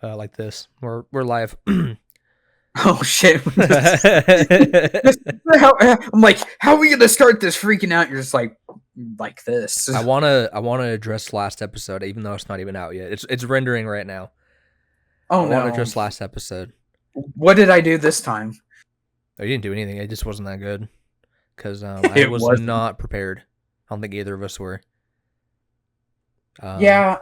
Like this. We're live. Oh shit! I'm like, how are we gonna start this? Freaking out! You're just like this. I wanna address last episode, even though it's not even out yet. It's rendering right now. Oh I want to no! address last episode. What did I do this time? I didn't do anything. It just wasn't that good because I It was wasn't. not prepared. I don't think either of us were. Yeah,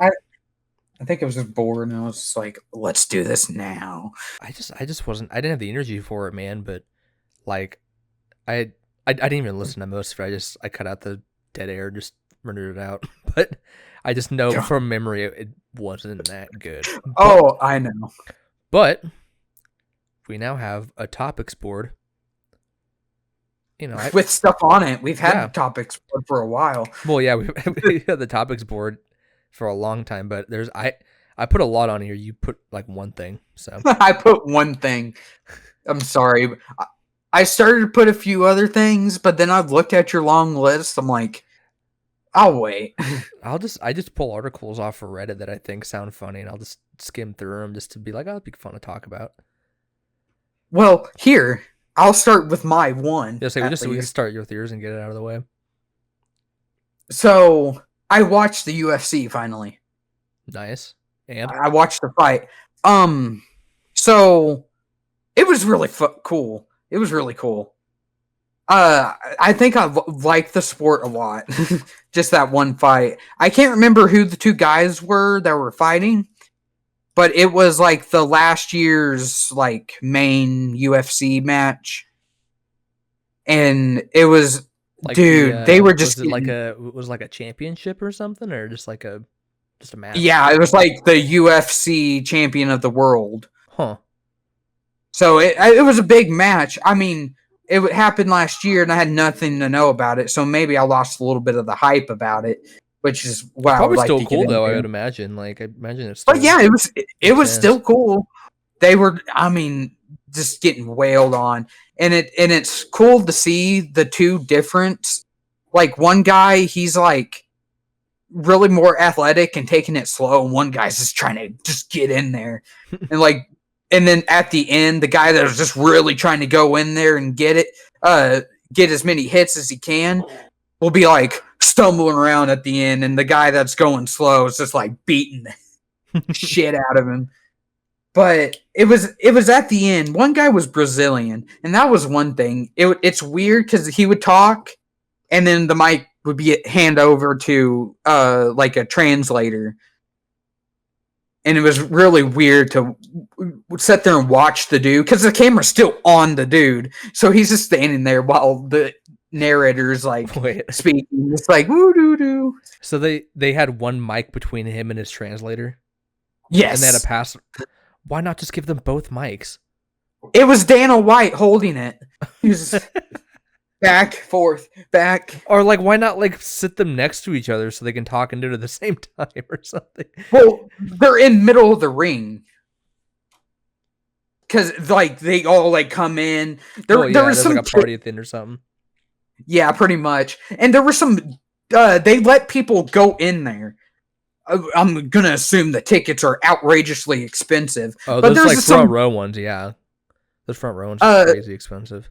I think I was just bored, and I was just like, let's do this now. I just wasn't. I didn't have the energy for it, man. But like, I didn't even listen to most of it. I cut out the dead air, just rendered it out. But I just know from memory it wasn't that good. Oh, I know. But we now have a topics board. You know, with stuff on it. We've had topics for a while. Well, yeah, we had the topics board for a long time, but I put a lot on here. You put like one thing, so I put one thing. I'm sorry. I started to put a few other things, but then I've looked at your long list. I'm like, I'll wait. I just pull articles off for Reddit that I think sound funny, and I'll just skim through them just to be like, oh, it'd be fun to talk about. Well, here I'll start with my one. Yeah, so we can start with yours and get it out of the way. So I watched the UFC finally. Nice. And I watched the fight. So it was really cool. It was really cool. I think I liked the sport a lot. Just that one fight. I can't remember who the two guys were that were fighting, but it was like the last year's like main UFC match, and it was like dude. They were just was like a championship or something, or just a match. Yeah, it was like the UFC champion of the world. Huh. So it was a big match. I mean, it happened last year, and I had nothing to know about it. So maybe I lost a little bit of the hype about it, which is why probably I would like still cool though. into. I would imagine. Like I imagine it's. Still But yeah, it was still cool. They were, I mean, just getting wailed on, and it's cool to see the two different. Like one guy, he's like really more athletic and taking it slow, and one guy's just trying to just get in there, and like. And then at the end, the guy that was just really trying to go in there and get as many hits as he can, will be like stumbling around at the end, and the guy that's going slow is just like beating the shit out of him. But it was at the end. One guy was Brazilian, and that was one thing. It's weird because he would talk, and then the mic would be hand over to like a translator. And it was really weird to sit there and watch the dude because the camera's still on the dude. So he's just standing there while the narrator's like speaking. It's like, woo doo doo. So they had one mic between him and his translator? Yes. And they had a pass. Why not just give them both mics? It was Dana White holding it. He was back, forth, back. Or like, why not like sit them next to each other so they can talk and do it at the same time or something? Well, they're in middle of the ring. Because like they all like come in. There was some like a party at the end or something. Yeah, pretty much. And there were some. They let people go in there. I'm gonna assume the tickets are outrageously expensive. Oh, but those like front row ones, yeah. Those front row ones are crazy expensive.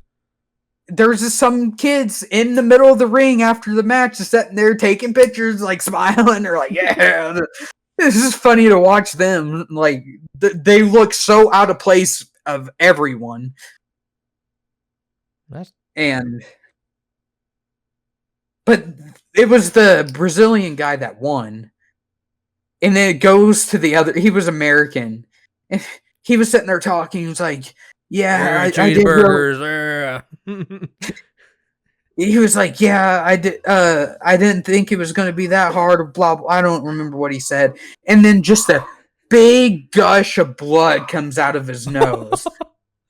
There's just some kids in the middle of the ring after the match, just sitting there taking pictures, like smiling, or like, yeah. This is funny to watch them. Like they look so out of place of everyone. But it was the Brazilian guy that won. And then it goes to the other. He was American. And he was sitting there talking. He was like, yeah, cheeseburgers. He was like, yeah, I did. I didn't think it was going to be that hard. Blah, blah. I don't remember what he said. And then just a big gush of blood comes out of his nose.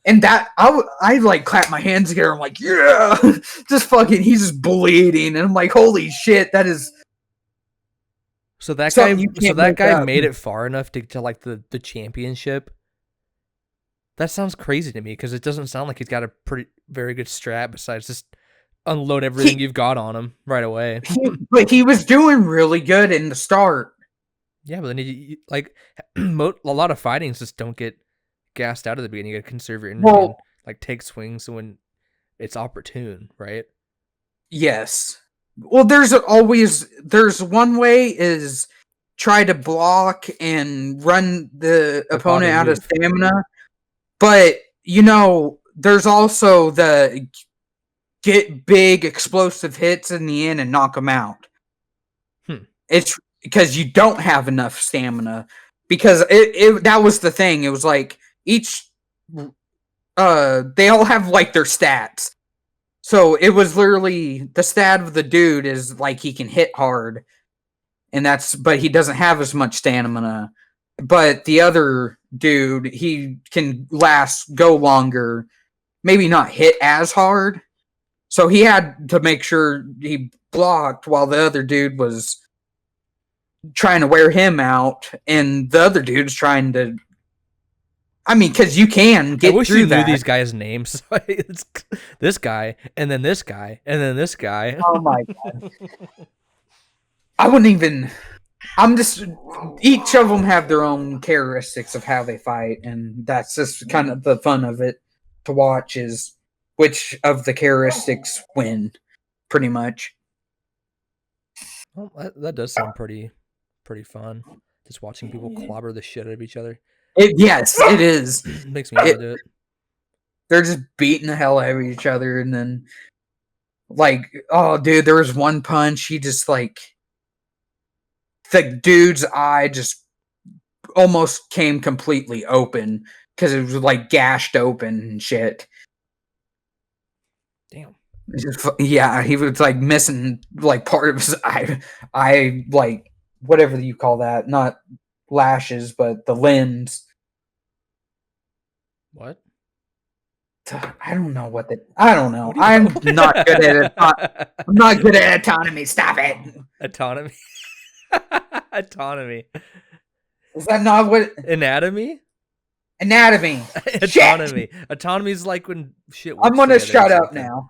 And that I like clap my hands together. I'm like, yeah, just fucking. He's just bleeding, and I'm like, holy shit, that is. So that guy made it far enough to like the championship. That sounds crazy to me because it doesn't sound like he's got a very good strat besides just unload everything you've got on him right away. But he was doing really good in the start. Yeah, but then like a lot of fightings just don't get gassed out at the beginning. You got to conserve your energy and Well, like take swings when it's opportune, right? yes. Well, there's one way is try to block and run the Like auto opponent out of move. stamina, but there's also the get big explosive hits in the end and knock them out. It's because you don't have enough stamina. Because that was the thing. It was like each they all have like their stats. So it was literally the stat of the dude is like he can hit hard, but he doesn't have as much stamina. But the other dude, he can go longer, maybe not hit as hard. So he had to make sure he blocked while the other dude was trying to wear him out, and the other dude's trying to. I mean, because you can I get wish you through knew that. these guys' names. It's this guy, and then this guy, and then this guy. Oh my god! I wouldn't even. I'm just. Each of them have their own characteristics of how they fight, and that's just kind of the fun of it to watch. Is which of the characteristics win, pretty much. Well, that does sound pretty fun. Just watching people clobber the shit out of each other. Yes, it is. Makes me want to do it. They're just beating the hell out of each other, and then like, oh, dude, there was one punch. He just like the dude's eye just almost came completely open because it was like gashed open and shit. Damn. Yeah, he was like missing like part of his eye, like whatever you call that, not lashes, but the lens. What? I don't know what the. I don't know. What do you I'm know? not good at it. I'm not good at autonomy. Stop it. Autonomy. Autonomy. Is that not what Anatomy? anatomy? Autonomy. Autonomy is like when shit works I'm gonna together or shut up something. now.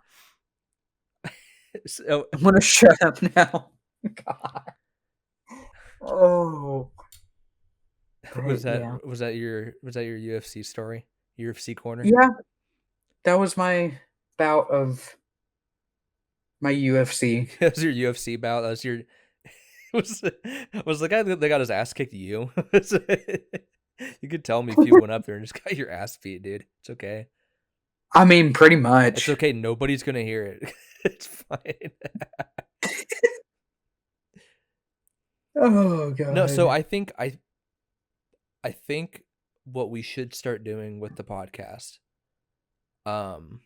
So, I'm gonna shut up now. God. Oh. was that Yeah. was that your UFC story? UFC corner? Yeah. That was my bout of my UFC. That was your UFC bout. That was your was the guy that got his ass kicked you? You could tell me if you went up there and just got your ass beat, dude. It's okay. I mean, pretty much. It's okay. Nobody's gonna hear it. It's fine. Oh god. No, so I think what we should start doing with the podcast, um,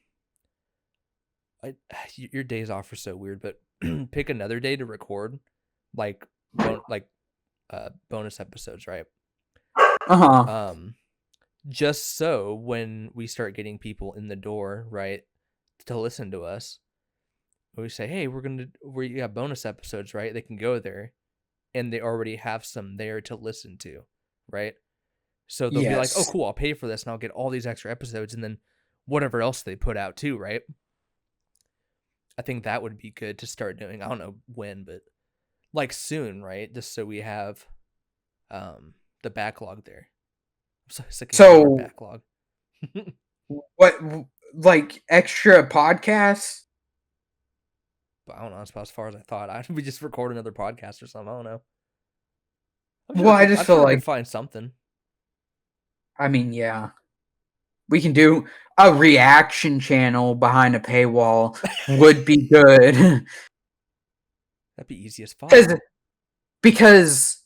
your days off are so weird, but pick another day to record, like bonus episodes, right? Uh-huh. Just so when we start getting people in the door, right, to listen to us, we say, hey, we got bonus episodes, right? They can go there, and they already have some there to listen to, right? So they'll be like, oh, Yes. cool, I'll pay for this, and I'll get all these extra episodes, and then whatever else they put out too, right? I think that would be good to start doing. I don't know when, but like soon, right? Just so we have the backlog there. I'm so sick of hearing our backlog. What, like extra podcasts? But I don't know. That's about as far as I thought. We just record another podcast or something. I don't know. Well, I just feel we like could find something. I mean, yeah. We can do a reaction channel behind a paywall would be good. That'd be easy as fuck. Because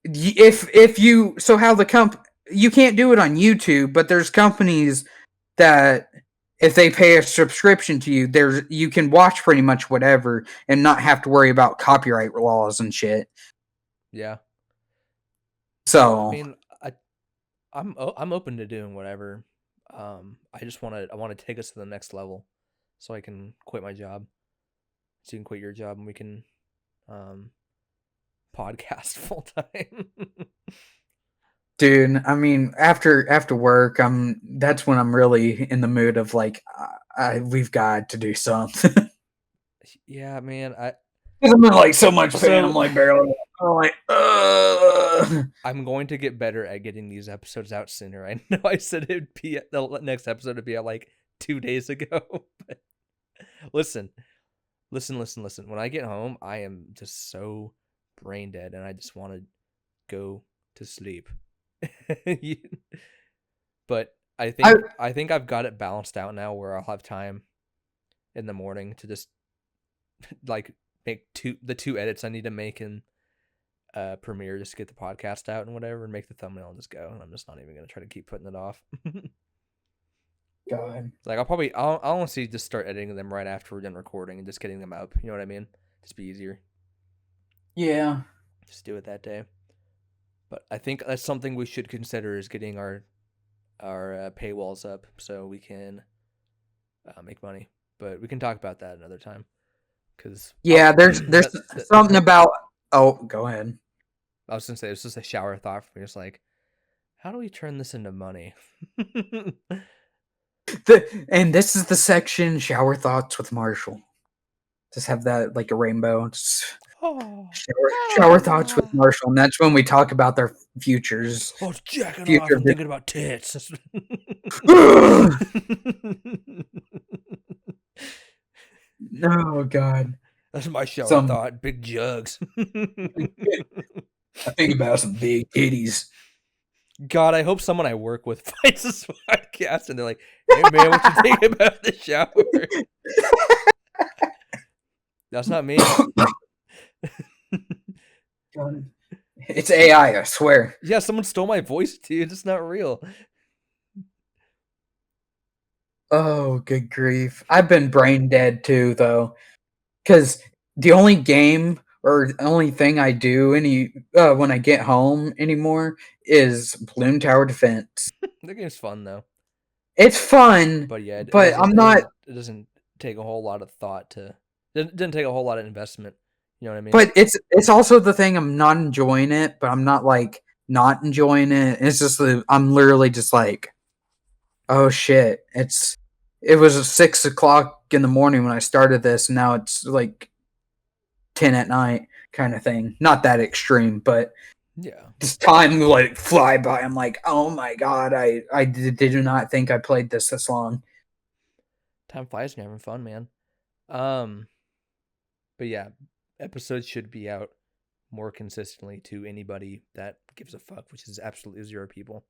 if you so how the you can't do it on YouTube, but there's companies that if they pay a subscription to you, you can watch pretty much whatever and not have to worry about copyright laws and shit. Yeah. So I mean, I'm open to doing whatever. I just want to take us to the next level, so I can quit my job, so you can quit your job, and we can podcast full time. dude, I mean, after work, that's when I'm really in the mood of like, we've got to do something. Yeah, man. I'm in like so much pain. I'm like barely. I'm going to get better at getting these episodes out sooner. I know I said it'd be the next episode would be out like 2 days ago. But listen. When I get home, I am just so brain dead and I just want to go to sleep. But I think I've got it balanced out now where I'll have time in the morning to just like make the two edits I need to make in Premiere, just to get the podcast out and whatever, and make the thumbnail and just go. And I'm just not even gonna try to keep putting it off. God. Like I'll honestly just start editing them right after we're done recording and just getting them up. You know what I mean? Just be easier. Yeah. Just do it that day. But I think that's something we should consider is getting our paywalls up so we can make money. But we can talk about that another time. Cause there's something about. Oh, go ahead. I was gonna say it's just a shower thought for me. It's like, how do we turn this into money? And this is the section shower thoughts with Marshall. Just have that like a rainbow. Shower thoughts with Marshall, and that's when we talk about their futures. Oh, it's jacking off. I'm thinking about tits. Oh God, that's my shower thought. Big jugs. I think about some big titties. God, I hope someone I work with finds this podcast and they're like, "Hey man, what you think about the shower?" That's not me. God. It's AI, I swear. Yeah, someone stole my voice, dude. It's not real. Oh, good grief. I've been brain dead too, though. Because the only game or the only thing I do when I get home anymore is Balloon Tower Defense. The game's fun, though. It's fun. But yeah, I'm not... It doesn't take a whole lot of thought to... It didn't take a whole lot of investment. You know what I mean? But it's also the thing, I'm not enjoying it, but I'm not, like, not enjoying it. It's just I'm literally just like, oh shit, it was 6 o'clock in the morning when I started this, and now it's like 10 at night kind of thing. Not that extreme, but yeah, this time like fly by. I'm like, oh my God, I did not think I played this long. Time flies and you're having fun, man. But yeah, episodes should be out more consistently to anybody that gives a fuck, which is absolutely 0 people.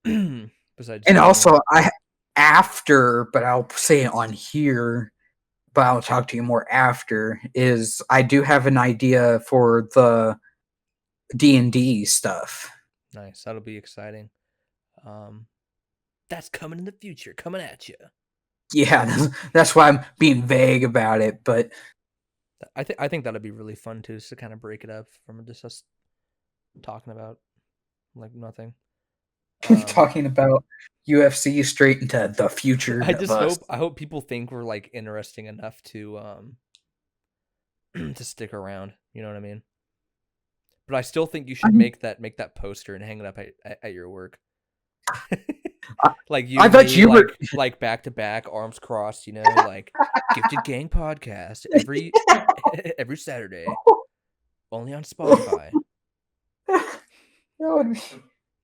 Besides, and also but I'll say it on here, but I'll talk to you more after, is I do have an idea for the D&D stuff. Nice. That'll be exciting. That's coming in the future, coming at you. Yeah, that's why I'm being vague about it, but I think that'll be really fun too, just to kind of break it up from just us talking about like nothing. Talking about UFC straight into the future. I hope people think we're like interesting enough to to stick around. You know what I mean? But I still think you should make that poster and hang it up at your work. Like you, I thought you were like back to back, arms crossed. You know, like Gifted Gang podcast every Saturday, only on Spotify.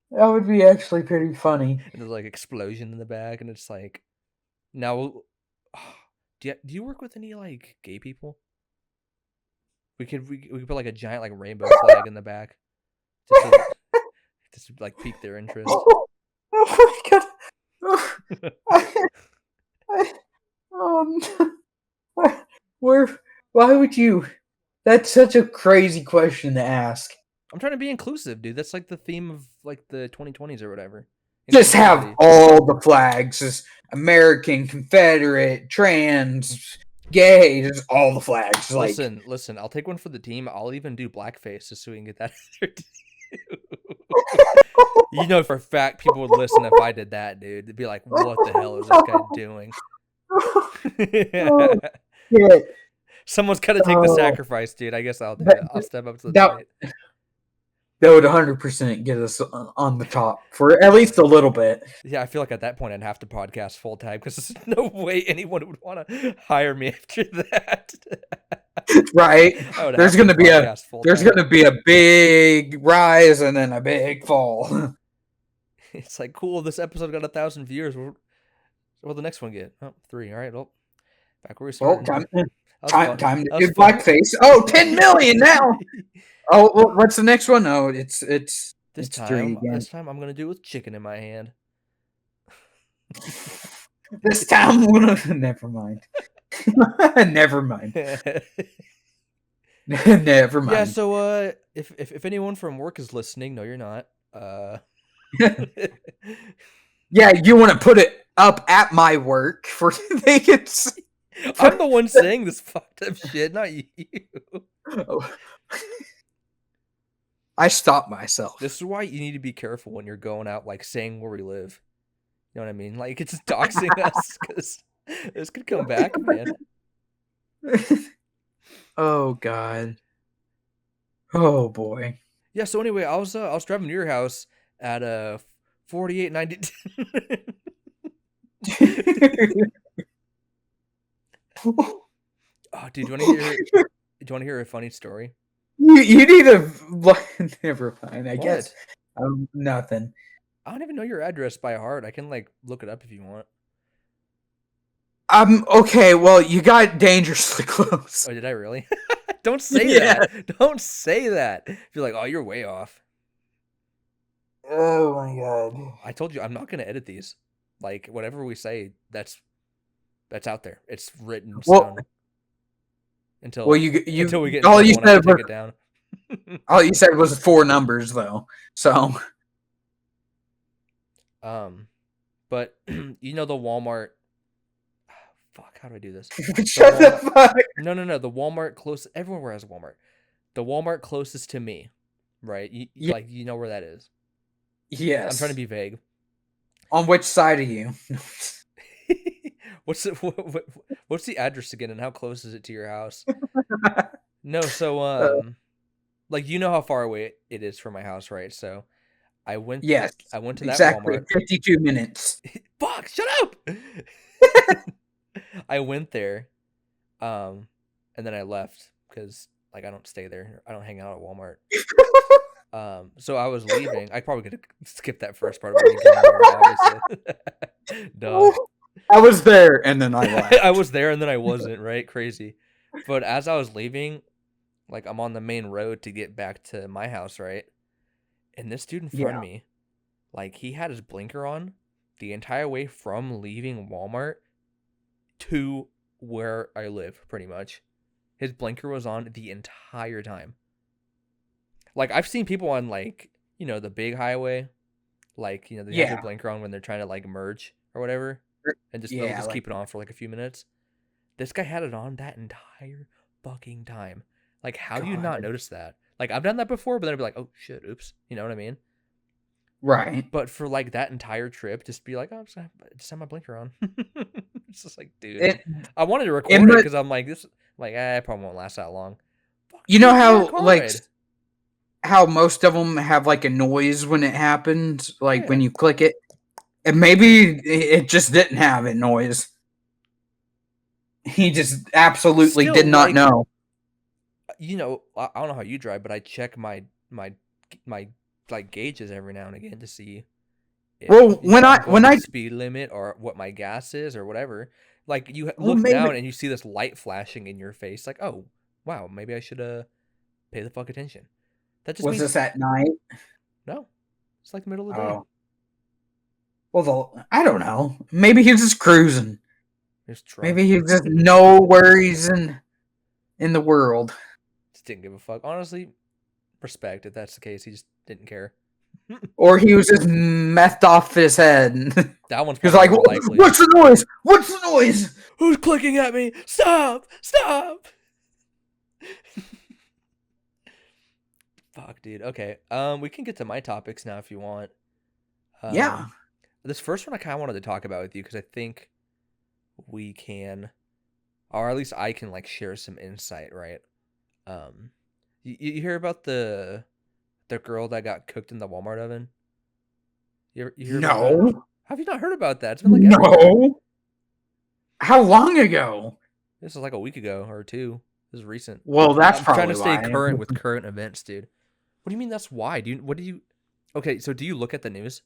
That would be actually pretty funny. And there's like explosion in the back, and it's like, now, do you work with any like gay people? We could put like a giant like rainbow flag in the back, just to like pique their interest. Oh my God! Why would you? That's such a crazy question to ask. I'm trying to be inclusive, dude. That's like the theme of like the 2020s or whatever. Just have all the flags, just American, Confederate, trans, gay, just all the flags. Listen. I'll take one for the team. I'll even do blackface just so we can get that. You know, for a fact, people would listen if I did that, dude. They'd be like, "What the hell is this guy doing?" Yeah. Someone's got to take the sacrifice, dude. I guess I'll do it. I'll step up to the plate. That would 100% get us on the top for at least a little bit. Yeah, I feel like at that point I'd have to podcast full time because there's no way anyone would want to hire me after that. Right? I would There's have to gonna be a podcast full time. big rise and then a big fall. It's like, cool, this episode got 1,000 viewers. What'll the next one get? Oh, 3. All right, well, back where we Well, started. time That was time fun. time to That was do fun. blackface. Oh, 10 million now. Oh, what's the next one? Oh, it's this 3 time, again. this time I'm gonna do it with chicken in my hand. This time I'm gonna never mind. Never mind. Never Yeah. mind. So, if anyone from work is listening, no, you're not. Yeah, you want to put it up at my work for they can see. I'm the one saying this fucked up shit, not you. I stopped myself. This is why you need to be careful when you're going out, like saying where we live. You know what I mean? Like it's doxing us because this could come back, man. Oh God. Oh boy. Yeah. So anyway, I was driving to your house at 4890. Oh, dude, do you want to hear? Do you want to hear a funny story? You need to never mind. I guess What? nothing. I don't even know your address by heart. I can like look it up if you want. Okay. Well, you got dangerously close. Oh, did I really? Don't say Yeah. that. Don't say that. If you're like, oh, you're way off. Oh my God. I told you I'm not gonna edit these. Like whatever we say, that's out there. It's written in Well, stone. Until well, you until we get in all you trouble and I have said to was take it down. all you said was 4 numbers though. So But you know the Walmart. Fuck, how do I do this? shut the fuck. No. The Walmart close. Everywhere has a Walmart. The Walmart closest to me, right? Yeah. Like you know where that is. Yes. I'm trying to be vague. On which side of you? What's the address again, and how close is it to your house? No, so like you know how far away it is from my house, right? So I went to that exactly Walmart. 52 minutes. Fuck, shut up. I went there, and then I left because like I don't stay there. I don't hang out at Walmart. So I was leaving. I probably could have skipped that first part of me getting there, obviously. Duh. I was there and then I left. I was there and then I wasn't, right? Crazy. But as I was leaving, like I'm on the main road to get back to my house, right? And this dude in front of me, like he had his blinker on the entire way from leaving Walmart to where I live, pretty much. His blinker was on the entire time. Like I've seen people on like, you know, the big highway, like, you know, they have their blinker on when they're trying to like merge or whatever. And just they'll just keep it on for like a few minutes. This guy had it on that entire fucking time. Like, how do you not notice that? Like, I've done that before, but then I'd be like, oh shit, oops. You know what I mean? Right. But for like that entire trip, just be like, oh, just have my blinker on. It's just like, dude. I wanted to record it because I'm like, I probably won't last that long. Fuck, you know how like how most of them have like a noise when it happens, like when you click it. And maybe it just didn't have a noise. He just absolutely did not know. You know, I don't know how you drive, but I check my like gauges every now and again to see if, when I speed limit or what my gas is or whatever. Like you look down and you see this light flashing in your face, like, oh wow, maybe I should pay the fuck attention. That just was this at night? No, it's like the middle of the day. Well, I don't know. Maybe he was just cruising. Maybe he just no worries in the world. Just didn't give a fuck. Honestly, respect if that's the case. He just didn't care. Or he was just methed off his head. That one's he was like, "What's the noise? What's the noise? Who's clicking at me? Stop! Stop!" Fuck, dude. Okay. We can get to my topics now if you want. Yeah. This first one I kind of wanted to talk about with you because I think we can, or at least I can, like share some insight, right? You hear about the girl that got cooked in the Walmart oven? You hear about that? Have you not heard about that? It's been like everywhere. How long ago? This was like a week ago or 2. This is recent. Well, that's I'm trying to probably stay why. current with current events, dude. What do you mean that's why? What do you Okay, so do you look at the news?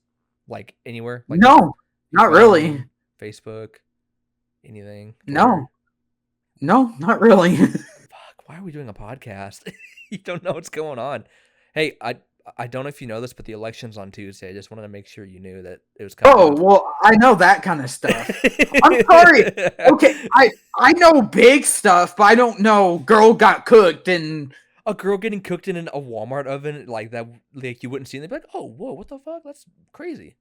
Like anywhere? Like No, your not really. phone, Facebook, anything, No, Twitter? no, not really. Fuck, why are we doing a podcast? You don't know what's going on. Hey, I don't know if you know this, but the election's on Tuesday. I just wanted to make sure you knew that it was coming Oh, up. well, I know that kind of stuff. I'm sorry. Okay, I know big stuff, but I don't know girl got cooked and A girl getting cooked in a Walmart oven like that, like you wouldn't see, and they'd be like, "Oh, whoa, what the fuck? That's crazy."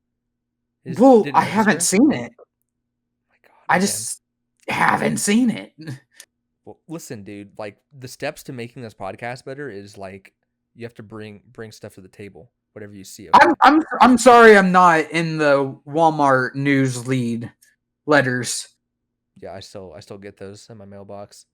It just well, didn't I haven't register. seen it. Oh my God. I Okay. just haven't seen it. Well, listen, dude. Like the steps to making this podcast better is like you have to bring stuff to the table, whatever you see. Okay. I'm sorry I'm not in the Walmart news lead letters. Yeah, I still get those in my mailbox.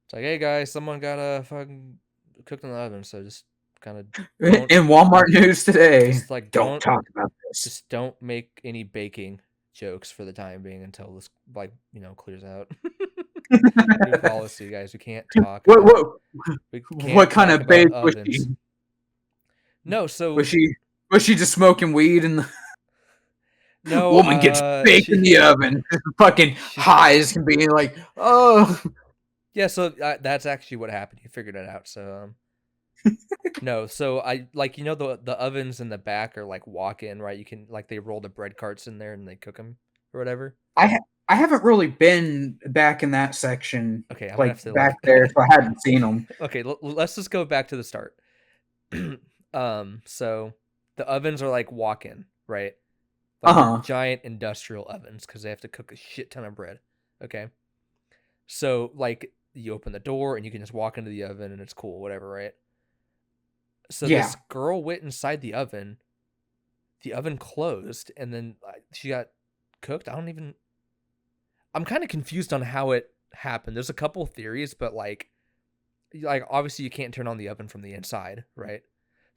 It's like, hey guys, someone got a fucking cooked in the oven, so just kind of don't In Walmart news today. just like Don't talk about this. just don't make any baking jokes for the time being until this like clears out. New policy, guys. We can't talk What about what we what can't kind talk of about bake was she? ovens. No, Was so she was she just smoking weed and the no, woman gets baked in the oven, fucking she's high as can be, like, oh yeah. So that's actually what happened. You figured it out. So no, so I like the ovens in the back are like walk in, right? You can like they roll the bread carts in there and they cook them or whatever. I haven't really been back in that section, Okay, I'm gonna like have to back like there, so I hadn't seen them. okay, let's just go back to the start. So the ovens are like walk in, right? Uh Like they're huh. giant industrial ovens because they have to cook a shit ton of bread. Okay. So like you open the door and you can just walk into the oven and it's cool, whatever, right? So Yeah. this girl went inside the oven closed, and then she got cooked. I'm kind of confused on how it happened. There's a couple theories, but like obviously you can't turn on the oven from the inside, right?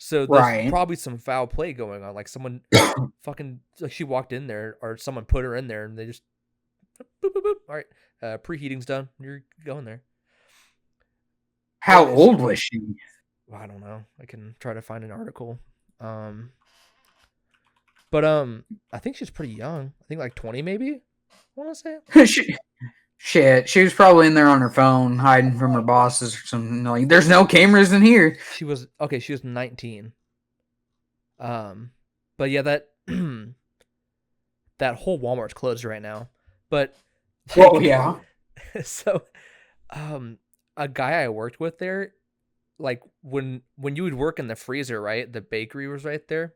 So there's Right. probably some foul play going on. Like someone fucking like she walked in there or someone put her in there and they just boop boop boop. All right, preheating's done. You're going there. How But old was she? well, I don't know. I can try to find an article. Um, but I think she's pretty young. I think like 20 maybe. I want to say. she, shit, she was probably in there on her phone, hiding from her bosses or something. Like, there's no cameras in here. She was okay. She was 19. Um, but yeah, that that whole Walmart's closed right now. But Well, like, yeah. so um, a guy I worked with there, like when you would work in the freezer, right? The bakery was right there.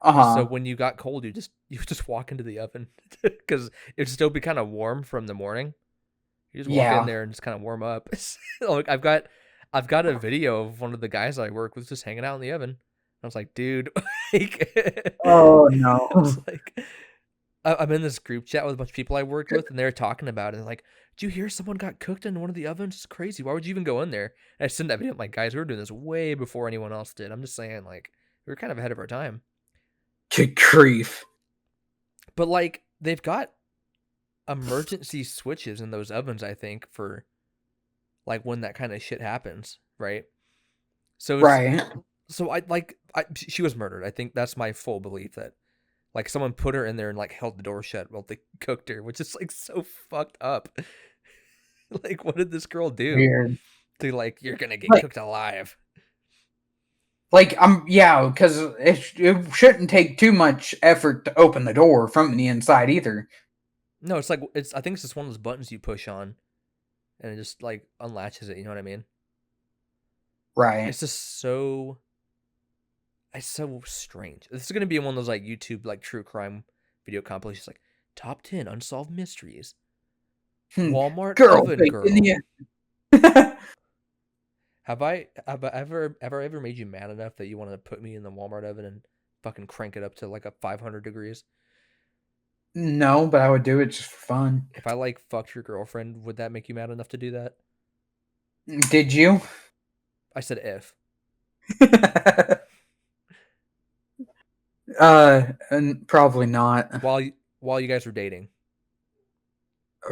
Uh So huh. when you got cold, you just walk into the oven because it'd still be kind of warm from the morning. You just walk in Yeah. there and just kind of warm up. Like I've got a video of one of the guys I work with just hanging out in the oven. I was like, dude, like, Oh I was no. like, I'm in this group chat with a bunch of people I worked with, and they're talking about it. And like, did you hear someone got cooked in one of the ovens? It's crazy. Why would you even go in there? And I sent that video. I'm like, guys, we were doing this way before anyone else did. I'm just saying, like, we were kind of ahead of our time. Good grief. But like, they've got emergency switches in those ovens, I think, for like when that kind of shit happens, right? So it's Right. so she was murdered. I think that's my full belief that like someone put her in there and like held the door shut while they cooked her, which is like so fucked up. Like, what did this girl do Weird. to like you're gonna get Like, cooked alive? yeah, because it shouldn't take too much effort to open the door from the inside either. No, it's like I think it's just one of those buttons you push on and it just like unlatches it. You know what I mean? Right. It's just so it's so strange. This is gonna be one of those like YouTube like true crime video compilations, like top 10 unsolved mysteries. Hmm. Walmart Girl, oven baked in girl. the Have I ever made you mad enough that you wanted to put me in the Walmart oven and fucking crank it up to like a 500 degrees? No, but I would do it just for fun. If I like fucked your girlfriend, would that make you mad enough to do that? Did you? I said if. And probably not. While you guys were dating.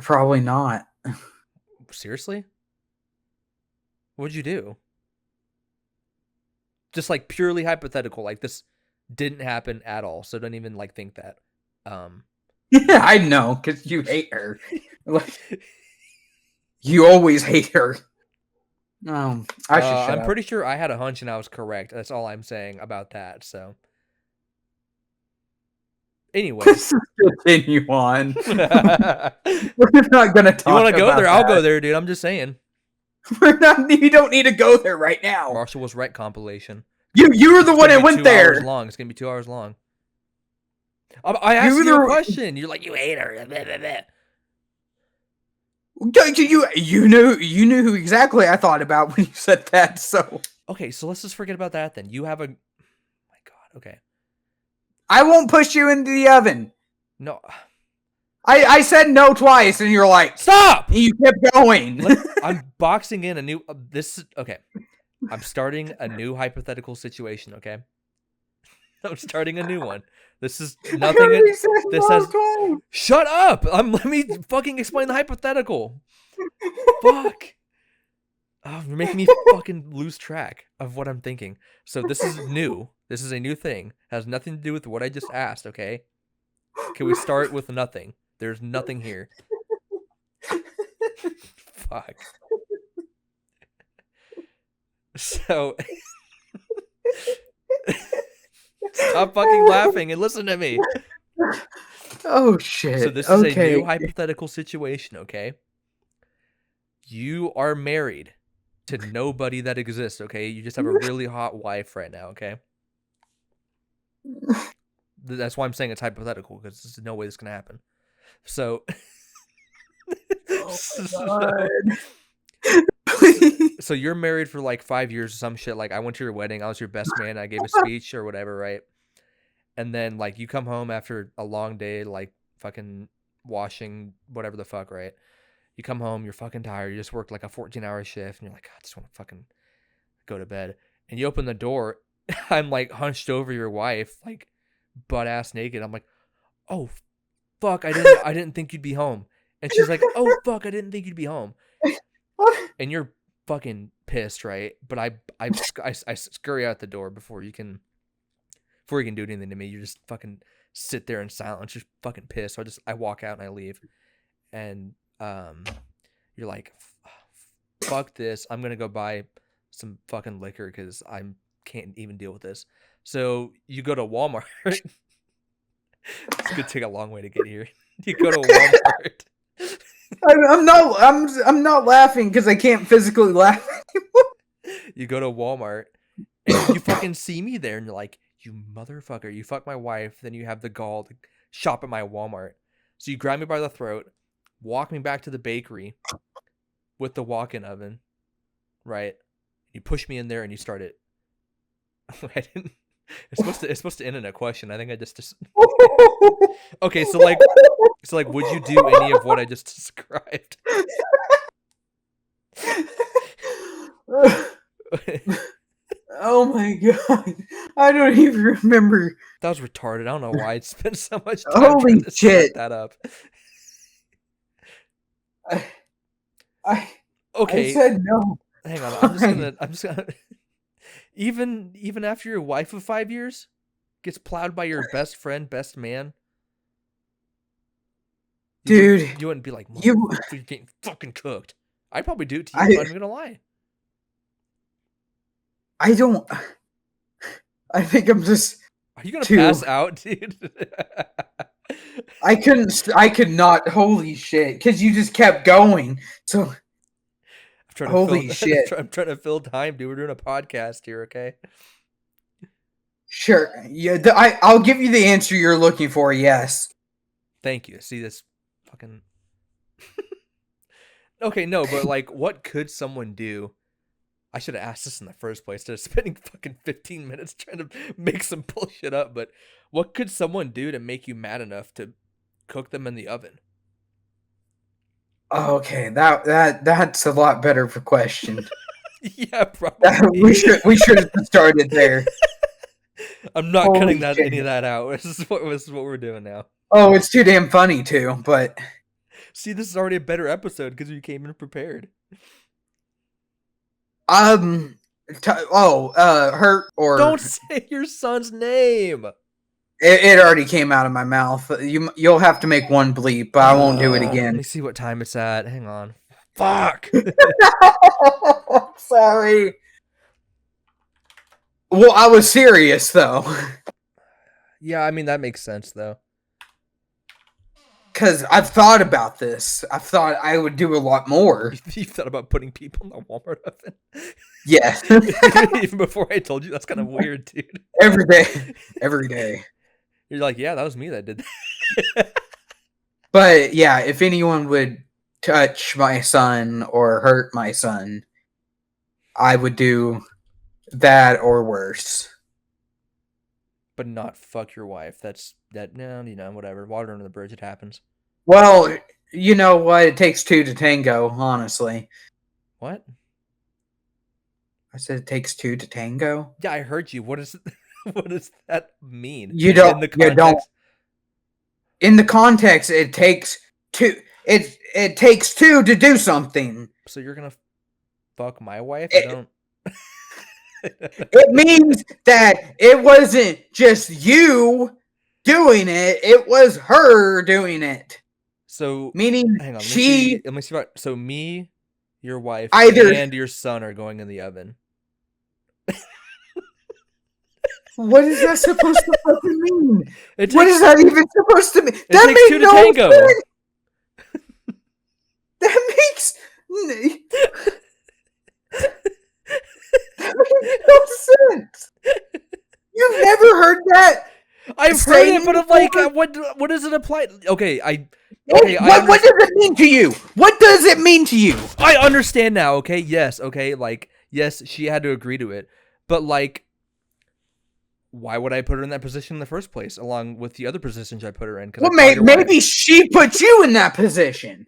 Probably not. Seriously? What'd you do? Just like purely hypothetical. Like this didn't happen at all. So don't even like think that. Yeah, I know, because you hate her. Like, you always hate her. I should shut I'm up. pretty sure I had a hunch and I was correct. That's all I'm saying about that. So, anyway, Let's just continue on. you We're not gonna talk. want to go about there? that. I'll go there, dude. I'm just saying. We're not. You don't need to go there right now. Marshall was right compilation. You were the one that went 2 there. hours long. It's gonna be 2 hours long. I asked you a question. You're like, you hate her. You knew who exactly I thought about when you said that. So okay, so let's just forget about that then. You have a. My God. Okay. I won't push you into the oven. No. I said no twice, and you're like, stop. And you kept going. I'm boxing in a new. Okay. I'm starting a new hypothetical situation. Okay. I'm starting a new one. This is nothing. This has. Shut up! Let me fucking explain the hypothetical. Fuck. Oh, you're making me fucking lose track of what I'm thinking. So this is new. This is a new thing. It has nothing to do with what I just asked. Okay. Can we start with nothing? There's nothing here. Fuck. So. Stop fucking laughing and listen to me. Oh shit. So this is a new hypothetical situation, okay? You are married to nobody that exists, okay? You just have a really hot wife right now, okay? That's why I'm saying it's hypothetical, because there's no way this can happen. So so you're married for like 5 years or some shit. Like, I went to your wedding, I was your best man, I gave a speech or whatever, right? And then like you come home after a long day, like fucking washing whatever the fuck, right? You come home, you're fucking tired, you just worked like a 14-hour shift, and you're like, I just want to fucking go to bed. And you open the door, I'm like hunched over your wife, like butt ass naked. I'm like, oh fuck, I didn't think you'd be home. And she's like, oh fuck, I didn't think you'd be home. And you're fucking pissed, right? But I scurry out the door before you can do anything to me. You just fucking sit there in silence, just fucking pissed. So I walk out and I leave. And you're like, fuck this. I'm gonna go buy some fucking liquor because I can't even deal with this. So you go to Walmart. It's gonna take a long way to get here. You go to Walmart. I'm not laughing because I can't physically laugh anymore. You go to Walmart and you fucking see me there and you're like, you motherfucker, you fucked my wife, then you have the gall to shop at my Walmart. So you grab me by the throat, walk me back to the bakery with the walk-in oven, right? You push me in there and you start it. I didn't. It's supposed to end in a question. I think I just. Okay, so like, would you do any of what I just described? Oh my god, I don't even remember. That was retarded. I don't know why I spent so much time Holy trying to shit. set that up. Okay. I said no. Hang on. I'm just gonna. Even after your wife of 5 years gets plowed by your best friend, best man, dude, you wouldn't be like, you're getting fucking cooked. I'd probably do it to you. I'm not even gonna lie. I don't. I think I'm just. Are you gonna pass out, dude? I could not. Holy shit! Because you just kept going. So. Holy shit! I'm trying to fill time, dude. We're doing a podcast here, okay? Sure. Yeah. I'll give you the answer you're looking for. Yes. Thank you. See this fucking. Okay, no, but like, what could someone do? I should have asked this in the first place instead of spending fucking 15 minutes trying to make some bullshit up. But what could someone do to make you mad enough to cook them in the oven? Okay, that's a lot better of a question. Yeah, probably. We should have started there. I'm not cutting any of that out. This is what we're doing now. Oh, it's too damn funny too. But see, this is already a better episode because you came in prepared. Hurt or Don't say your son's name. It already came out of my mouth. You'll have to make one bleep, but I won't do it again. Let me see what time it's at. Hang on. Fuck. Sorry. Well, I was serious though. Yeah, I mean that makes sense though. Because I've thought about this. I thought I would do a lot more. You thought about putting people in the Walmart oven? Yeah. Even before I told you, that's kind of weird, dude. Every day. Every day. You're like, yeah, that was me that did that. But yeah, if anyone would touch my son or hurt my son, I would do that or worse. But not fuck your wife. No, whatever. Water under the bridge, it happens. Well, you know what? It takes two to tango, honestly. What? I said it takes two to tango. Yeah, I heard you. What does that mean? You don't. In the context, it takes two. It takes two to do something. So you're gonna fuck my wife? I don't. It means that it wasn't just you doing it; it was her doing it. So meaning, hang on. Let me see. So me, your wife, and your son are going in the oven. What is that supposed to fucking mean? What is that even supposed to mean? That makes no sense. That makes no sense. You've never heard that? I've heard it, but I'm like, what does it apply? Okay, what does it mean to you? What does it mean to you? I understand now. Okay, yes, okay, like yes, she had to agree to it, but like, why would I put her in that position in the first place, along with the other positions I put her in? Well, maybe she put you in that position.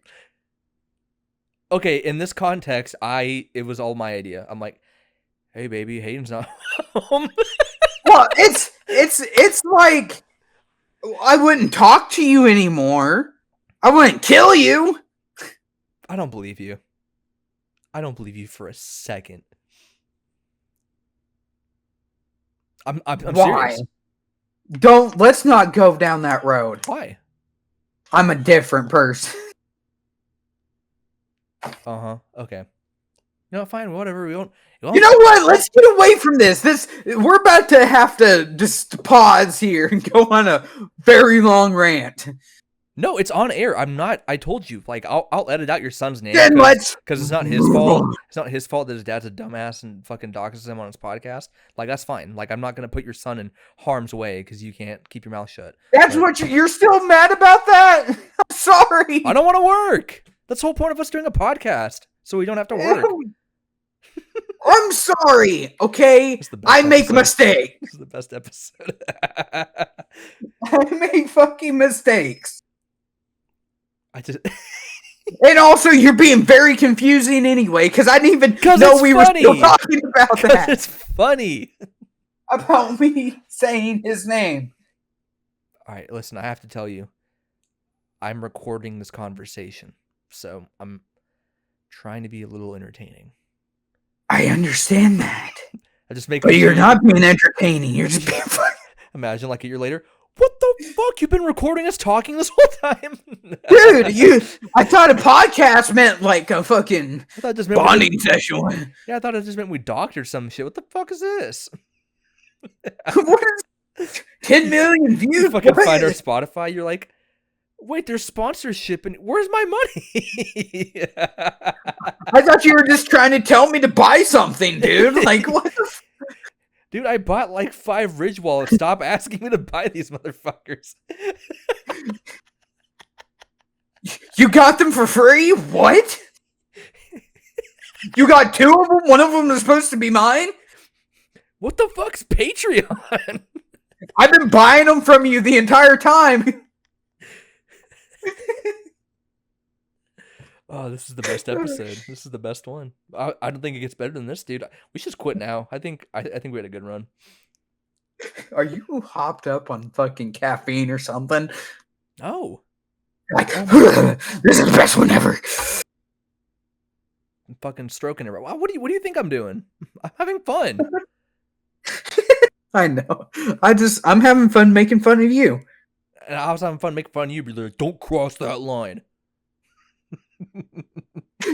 Okay, in this context, it was all my idea. I'm like, hey, baby, Hayden's not home. Well, it's like I wouldn't talk to you anymore. I wouldn't kill you. I don't believe you. I don't believe you for a second. I'm Why? Serious. Let's not go down that road. Why? I'm a different person. Okay. No, fine. Whatever. We won't. You know what? Let's get away from this. We're about to have to just pause here and go on a very long rant. No, it's on air. I'm not. I told you. Like, I'll edit out your son's name because it's not his fault. It's not his fault that his dad's a dumbass and fucking doxes him on his podcast. Like, that's fine. Like, I'm not gonna put your son in harm's way because you can't keep your mouth shut. That's what you're still mad about that? I'm sorry. I don't want to work. That's the whole point of us doing a podcast, so we don't have to work. I'm sorry, okay? I make mistakes. This is the best episode. I make fucking mistakes. And also, you're being very confusing anyway, because I didn't even know we were still talking about that. It's funny. About me saying his name. All right, listen, I have to tell you, I'm recording this conversation, so I'm trying to be a little entertaining. I understand that. But you're not being entertaining. You're just being funny. Imagine like a year later, what the fuck? You've been recording us talking this whole time? Dude, I thought a podcast meant like a fucking bonding session. Yeah, I thought it just meant we docked or some shit. What the fuck is this? What is 10 million views? You fucking find our Spotify, you're like, wait, there's sponsorship and where's my money? I thought you were just trying to tell me to buy something, dude. Like, what the Dude, I bought like 5 Ridge wallets. Stop asking me to buy these motherfuckers. You got them for free? What? You got 2 of them? One of them is supposed to be mine? What the fuck's Patreon? I've been buying them from you the entire time. Oh, this is the best episode. This is the best one. I don't think it gets better than this, dude. We should just quit now. I think we had a good run. Are you hopped up on fucking caffeine or something? No. Like, this is the best one ever. fucking stroking it. What do you think I'm doing? I'm having fun. I know. I'm having fun making fun of you. And I was having fun making fun of you, but like, don't cross that line.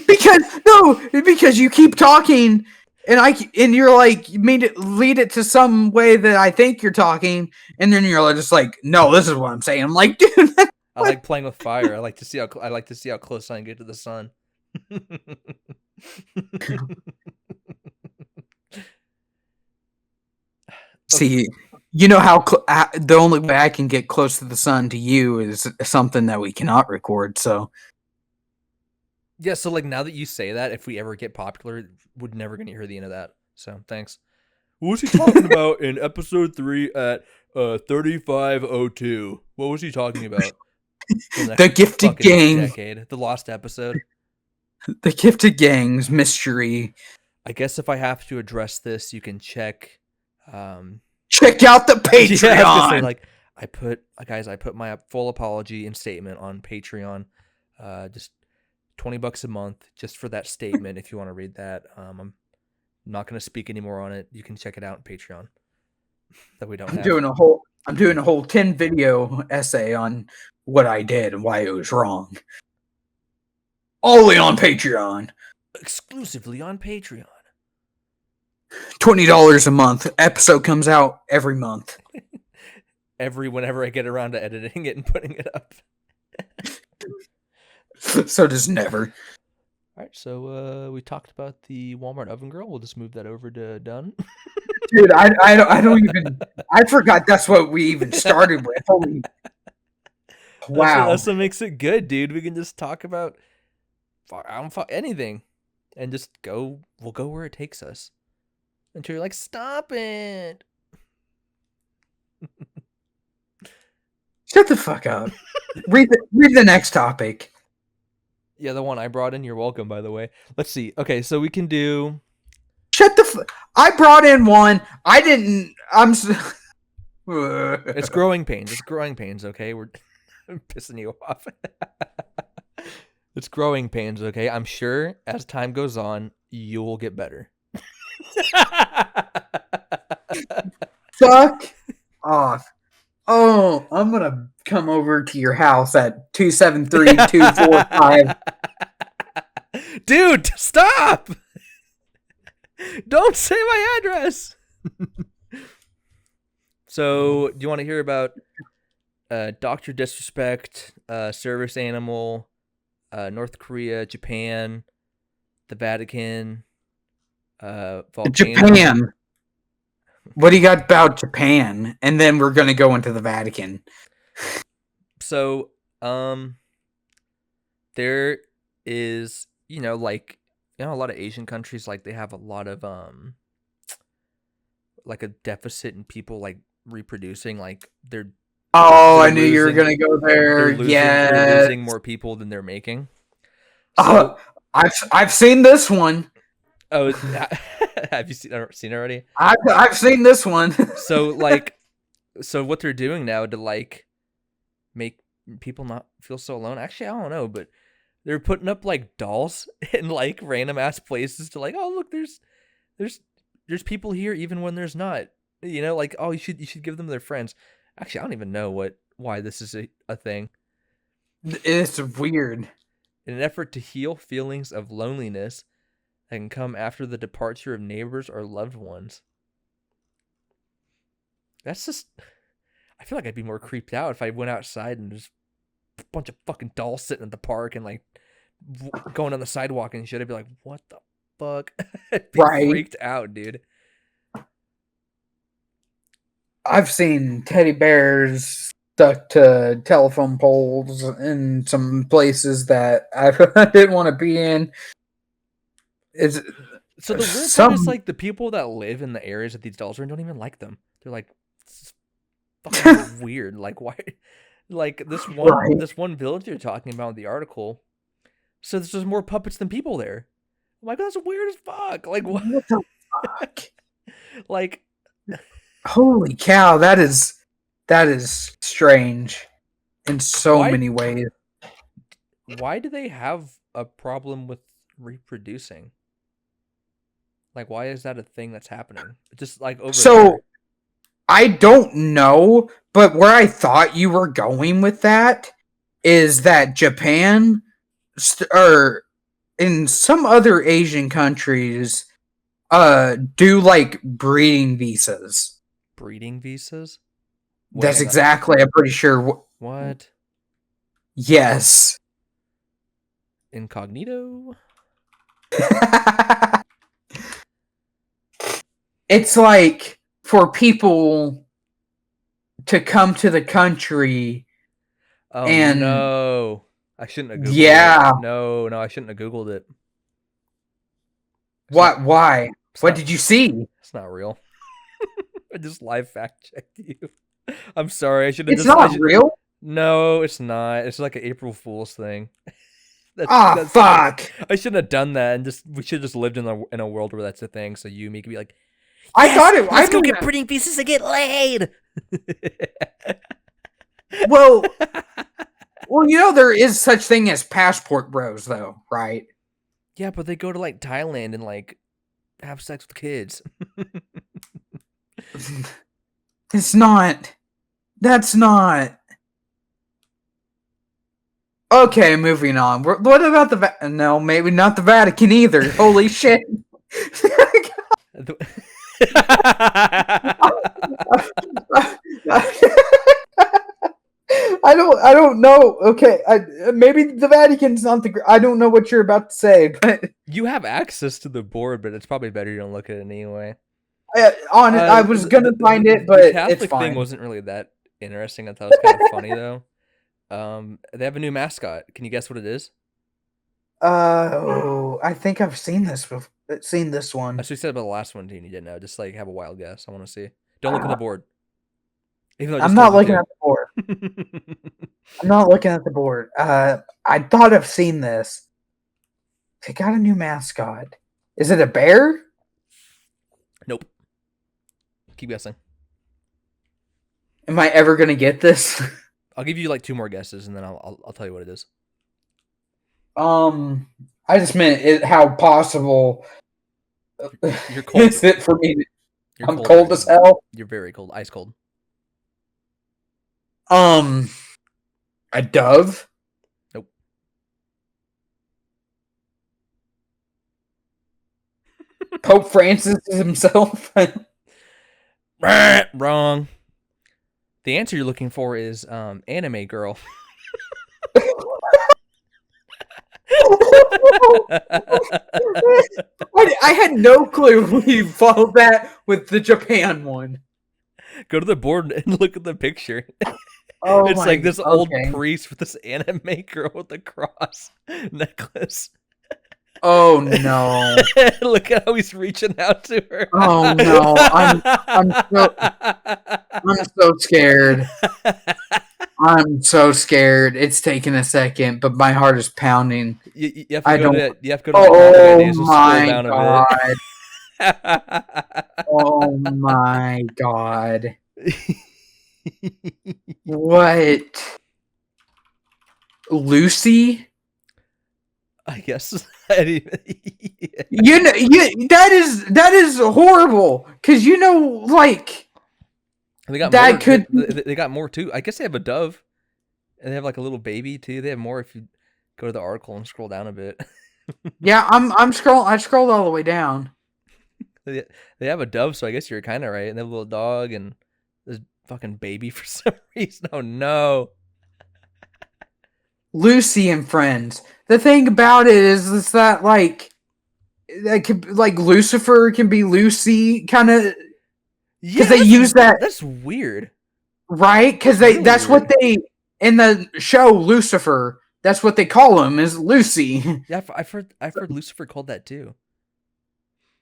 Because you keep talking, and you're like, you mean to lead it to some way that I think you're talking, and then you're just like, no, this is what I'm saying. I'm like, dude, I like playing with fire. I like to see how close I can get to the sun. See, you know how the only way I can get close to the sun to you is something that we cannot record. So yeah, so like now that you say that, if we ever get popular, we're never gonna hear the end of that. So thanks. What was he talking about in episode 3 at 3502? What was he talking about? The Gifted Gang, decade, the lost episode. The Gifted Gang's mystery. I guess if I have to address this, you can check. Check out the Patreon. Yeah, I was gonna say, like, I put my full apology and statement on Patreon. Just $20 a month just for that statement. If you want to read that, I'm not going to speak anymore on it. You can check it out on Patreon. That we don't. I'm doing a whole 10 video essay on what I did and why it was wrong. Only on Patreon. Exclusively on Patreon. $20 a month. Episode comes out every month. Whenever I get around to editing it and putting it up. So just never. All right, so we talked about the Walmart oven girl. We'll just move that over to done. Dude, I don't even. I forgot that's what we even started with. Holy, wow, that's what makes it good, dude. We can just talk about anything, and just go. We'll go where it takes us until you're like, stop it. Shut the fuck up. read the next topic. Yeah, the one I brought in. You're welcome, by the way. Let's see. Okay, so we can do. I brought in one. I didn't. It's growing pains. It's growing pains. Okay, we're pissing you off. It's growing pains. Okay, I'm sure as time goes on, you will get better. Fuck off. Oh, I'm gonna come over to your house at 273-245. Dude, stop! Don't say my address. So, do you want to hear about Dr. Disrespect, Service Animal, North Korea, Japan, the Vatican, volcano? Japan. What do you got about Japan? And then we're gonna go into the Vatican. So, there is, like, a lot of Asian countries, like, they have a lot of like a deficit in people like reproducing. Like they're I knew you were gonna go there. They're losing more people than they're making. So, I've seen this one. Oh, have you seen it already? I've seen this one. So what they're doing now to like make people not feel so alone. Actually, I don't know, but they're putting up like dolls in like random ass places to like, oh look, there's people here even when there's not. Like, oh, you should give them their friends. Actually, I don't even know why this is a thing. It's weird. In an effort to heal feelings of loneliness that can come after the departure of neighbors or loved ones. That's just... I feel like I'd be more creeped out if I went outside and there's a bunch of fucking dolls sitting at the park and like going on the sidewalk and shit. I'd be like, what the fuck? I'd be freaked out, dude. I've seen teddy bears stuck to telephone poles in some places that I didn't want to be in. So the weird part is like the people that live in the areas that these dolls are in don't even like them. They're like, this is fucking weird. Like, why? Like this one village you're talking about in the article. So there's just more puppets than people there. I'm like, that's weird as fuck. Like, what the fuck? Like, holy cow, that is strange in so many ways. Why do they have a problem with reproducing. Like, why is that a thing that's happening? Just like over So there. I don't know, but where I thought you were going with that is that Japan or in some other Asian countries do like breeding visas. Breeding visas? Wait, That's hang on. exactly, I'm pretty sure. What? Yes. Incognito? It's like for people to come to the country Oh and no. I shouldn't have Googled it. yeah. No, I shouldn't have Googled it. It's not What? Why? it's What not did you see? it's not real. I just live fact checked you. I'm sorry, I should have It's just I not should real. No, it's not. It's like an April Fool's thing. Ah, That's fuck. I shouldn't have done that and just we should have just lived in a world where that's a thing, so you and me could be like, I yes, thought it. I let's go mean, get breeding visas and get laid. well, you know there is such thing as passport bros, though, right? Yeah, but they go to like Thailand and like have sex with kids. It's not. That's not. Okay, moving on. What about the no? Maybe not the Vatican either. Holy shit! I don't know. Okay, maybe the Vatican's not the. I don't know what you're about to say, but You have access to the board, but it's probably better you don't look at it anyway. I was gonna find it, but the it's Catholic thing fine. wasn't really that interesting. I thought it was kind of funny though. They have a new mascot. Can you guess what it is? I think I've seen this. Seen this one. That's what you said about the last one, Dean. You didn't know. Just like have a wild guess. I want to see. Don't look at the board. Even though I I'm just not told you looking at the board. I'm not looking at the board. I thought I've seen this. They got a new mascot. Is it a bear? Nope. Keep guessing. Am I ever gonna get this? I'll give you like 2 more guesses, and then I'll tell you what it is. I just meant how possible You're cold. is it for me? You're I'm cold right as now. hell. You're very cold. Ice cold. A dove? Nope. Pope Francis himself? Wrong. The answer you're looking for is anime girl. I had no clue we followed that with the Japan one. Go to the board and look at the picture. Oh, It's like this old okay. priest with this anime girl with a cross necklace. Oh no! Look at how he's reaching out to her. Oh no! I'm so scared. I'm so scared. It's taking a second, but my heart is pounding. You have to go to like, Oh days and scroll down god! a bit. Oh my god! What? Lucy? I guess. You know, that is horrible. Cause you know, like they got that more. could. They got more too. I guess they have a dove, and they have like a little baby too. They have more if you go to the article and scroll down a bit. Yeah, I'm scrolling. I scrolled all the way down. They have a dove, so I guess you're kind of right. And they have a little dog and this fucking baby for some reason. Oh no. Lucy and Friends. The thing about it is that like that could like Lucifer can be Lucy kind of because they use that. That's weird, right? Because that's what they in the show Lucifer. That's what they call him is Lucy. Yeah, I've heard Lucifer called that too.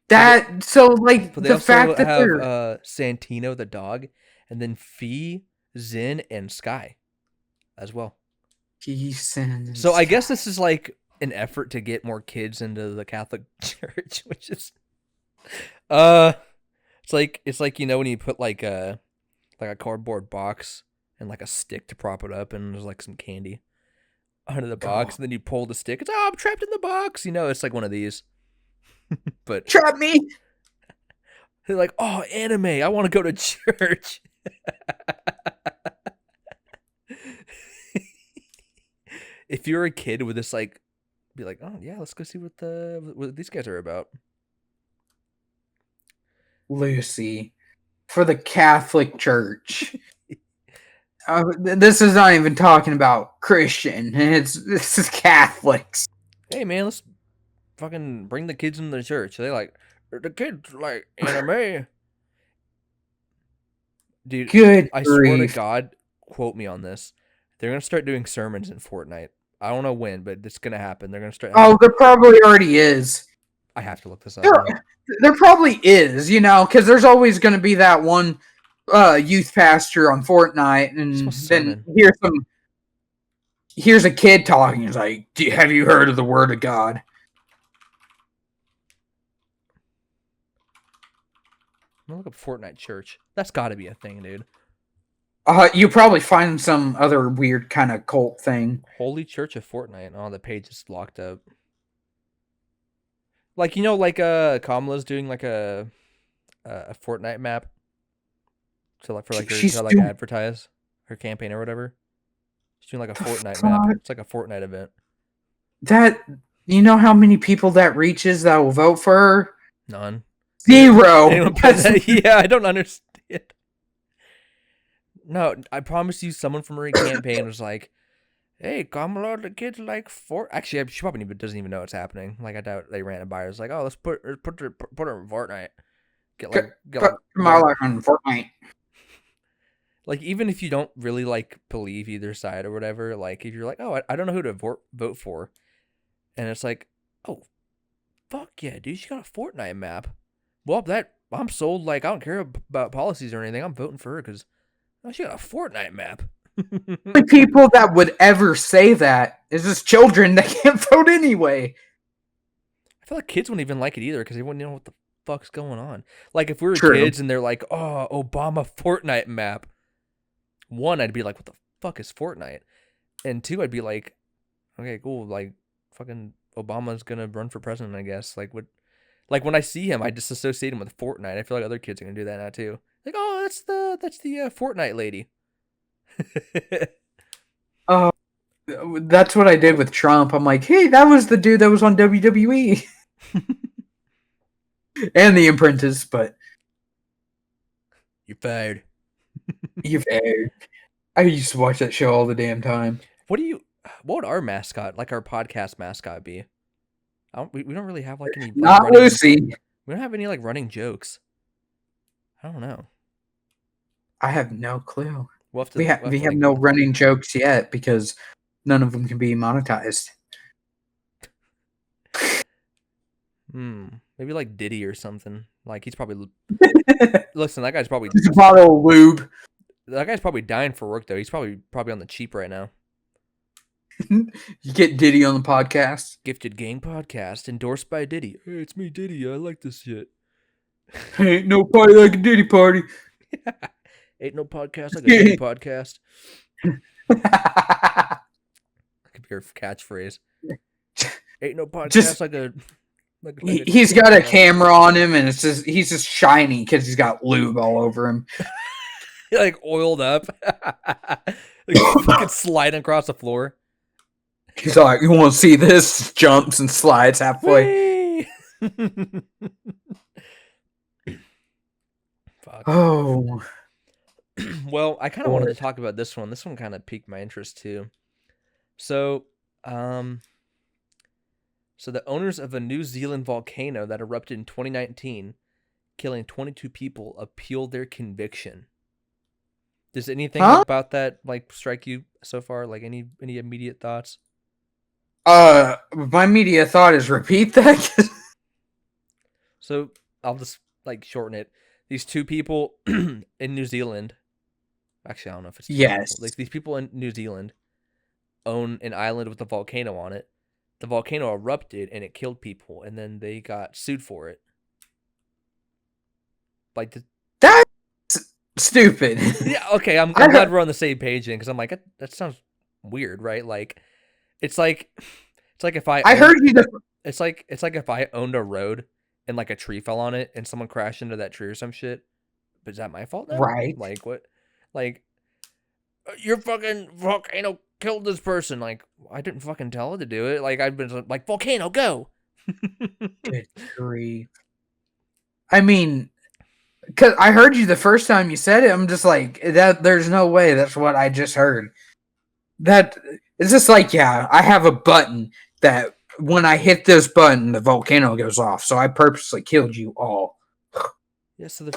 That so like But they the also fact that have they're Santino the dog, and then Fee, Zin, and Sky, as well. So I guess this is like an effort to get more kids into the Catholic Church, which is, it's like you know when you put like a cardboard box and like a stick to prop it up, and there's like some candy. under the box, and then you pull the stick. It's I'm trapped in the box. It's like one of these. But trap me. They're like, oh, anime. I want to go to church. If you're a kid with this, like, be like, oh yeah, let's go see what these guys are about. Lucy, for the Catholic Church. This is not even talking about Christian. This is Catholics. Hey man, let's fucking bring the kids into the church. They like the kids like anime. Dude, Good I grief. swear to God, quote me on this. They're gonna start doing sermons in Fortnite. I don't know when, but it's gonna happen. They're gonna start. Oh, there probably already is. I have to look this up. There probably is, because there's always going to be that one youth pastor on Fortnite, and then here's a kid talking. He's like, "Have you heard of the Word of God?" I'm gonna look up Fortnite church. That's got to be a thing, dude. You probably find some other weird kind of cult thing. Holy Church of Fortnite. Oh, the page is locked up. Like Kamala's doing like a Fortnite map. So like to advertise her campaign or whatever. She's doing like a Fortnite map. It's like a Fortnite event. That you know how many people that reaches that will vote for her? None. 0. Yeah, I don't understand. No, I promise you, someone from her campaign was like, "Hey, Kamala, the kids like Fort." Actually, she probably doesn't even know what's happening. Like, I doubt they ran it by her. It's like, "Oh, let's put her in Fortnite." Get Kamala on Fortnite. Like, even if you don't really like believe either side or whatever, like if you're like, "Oh, I don't know who to vote for," and it's like, "Oh, fuck yeah, dude, she got a Fortnite map." Well, I'm sold. Like, I don't care about policies or anything. I'm voting for her because she got a Fortnite map. The people that would ever say that is just children that can't vote anyway. I feel like kids wouldn't even like it either because they wouldn't know what the fuck's going on. Like, if we were kids and they're like, "Oh, Obama Fortnite map," one, I'd be like, "What the fuck is Fortnite?" And two, I'd be like, "Okay, cool. Like, fucking Obama's gonna run for president, I guess." Like, when I see him, I just associate him with Fortnite. I feel like other kids are gonna do that now too. Like, "Oh, that's the Fortnite lady." That's what I did with Trump. I'm like, "Hey, that was the dude that was on WWE." And The Apprentice, but you're fired. You're fired. I used to watch that show all the damn time. What would our mascot, like our podcast mascot, be? We don't really have like any. Not Lucy. We don't have any like running jokes. I don't know. I have no clue. We have like, no running jokes yet because none of them can be monetized. Maybe like Diddy or something. Like, he's probably listen. That guy's probably a bottle of lube. That guy's probably dying for work though. He's probably on the cheap right now. You get Diddy on the podcast. Gifted Gang podcast endorsed by Diddy. Hey, it's me, Diddy. I like this shit. Ain't no party like a Diddy party. Ain't no podcast like a Diddy podcast. That could be your catchphrase. Ain't no podcast like a. He's got a camera on him, and he's just shiny because he's got lube all over him. Like oiled up, like fucking sliding across the floor. He's like, "You want to see this?" Jumps and slides halfway. Fuck. Oh. Well, I kind of wanted to talk about this one. This one kind of piqued my interest too. So the owners of a New Zealand volcano that erupted in 2019, killing 22 people, appealed their conviction. Does anything about that like strike you so far? Like any immediate thoughts? My immediate thought is repeat that. So I'll just like shorten it. These two people in New Zealand. Actually, I don't know if it's two people. Like, these people in New Zealand own an island with a volcano on it. The volcano erupted and it killed people, and then they got sued for it. Like, that's stupid. Yeah, okay. I'm glad we're on the same page then, because I'm like, that sounds weird, right? Like, It's like if I I owned heard you. it's like if I owned a road and like a tree fell on it and someone crashed into that tree or some shit. But is that my fault now? Right. Like what? Like your fucking volcano killed this person. Like I didn't fucking tell it to do it. Like I've been like volcano go. Good grief. I mean, because I heard you the first time you said it, I'm just like that. There's no way that's what I just heard. That it's just like, yeah, I have a button that when I hit this button, the volcano goes off. So I purposely killed you all. Yeah. So they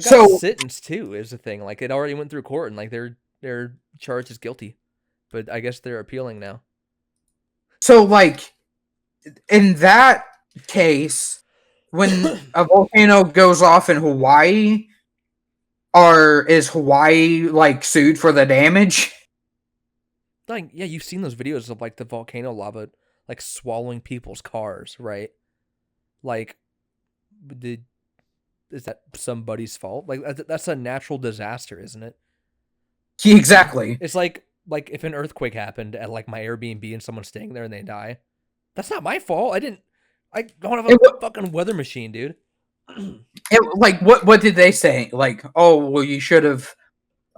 got So sentenced too. Is the thing. Like it already went through court and like they're charged as guilty, but I guess they're appealing now. so like in that case, when a volcano goes off in Hawaii, is Hawaii like sued for the damage? Like yeah, you've seen those videos of like the volcano lava like swallowing people's cars, right? Like did is that somebody's fault? Like that's a natural disaster, isn't it? Exactly. It's like if an earthquake happened at like my Airbnb and someone's staying there and they die. That's not my fault. I don't have a fucking weather machine, dude. Like what did they say? Like, oh well, you should have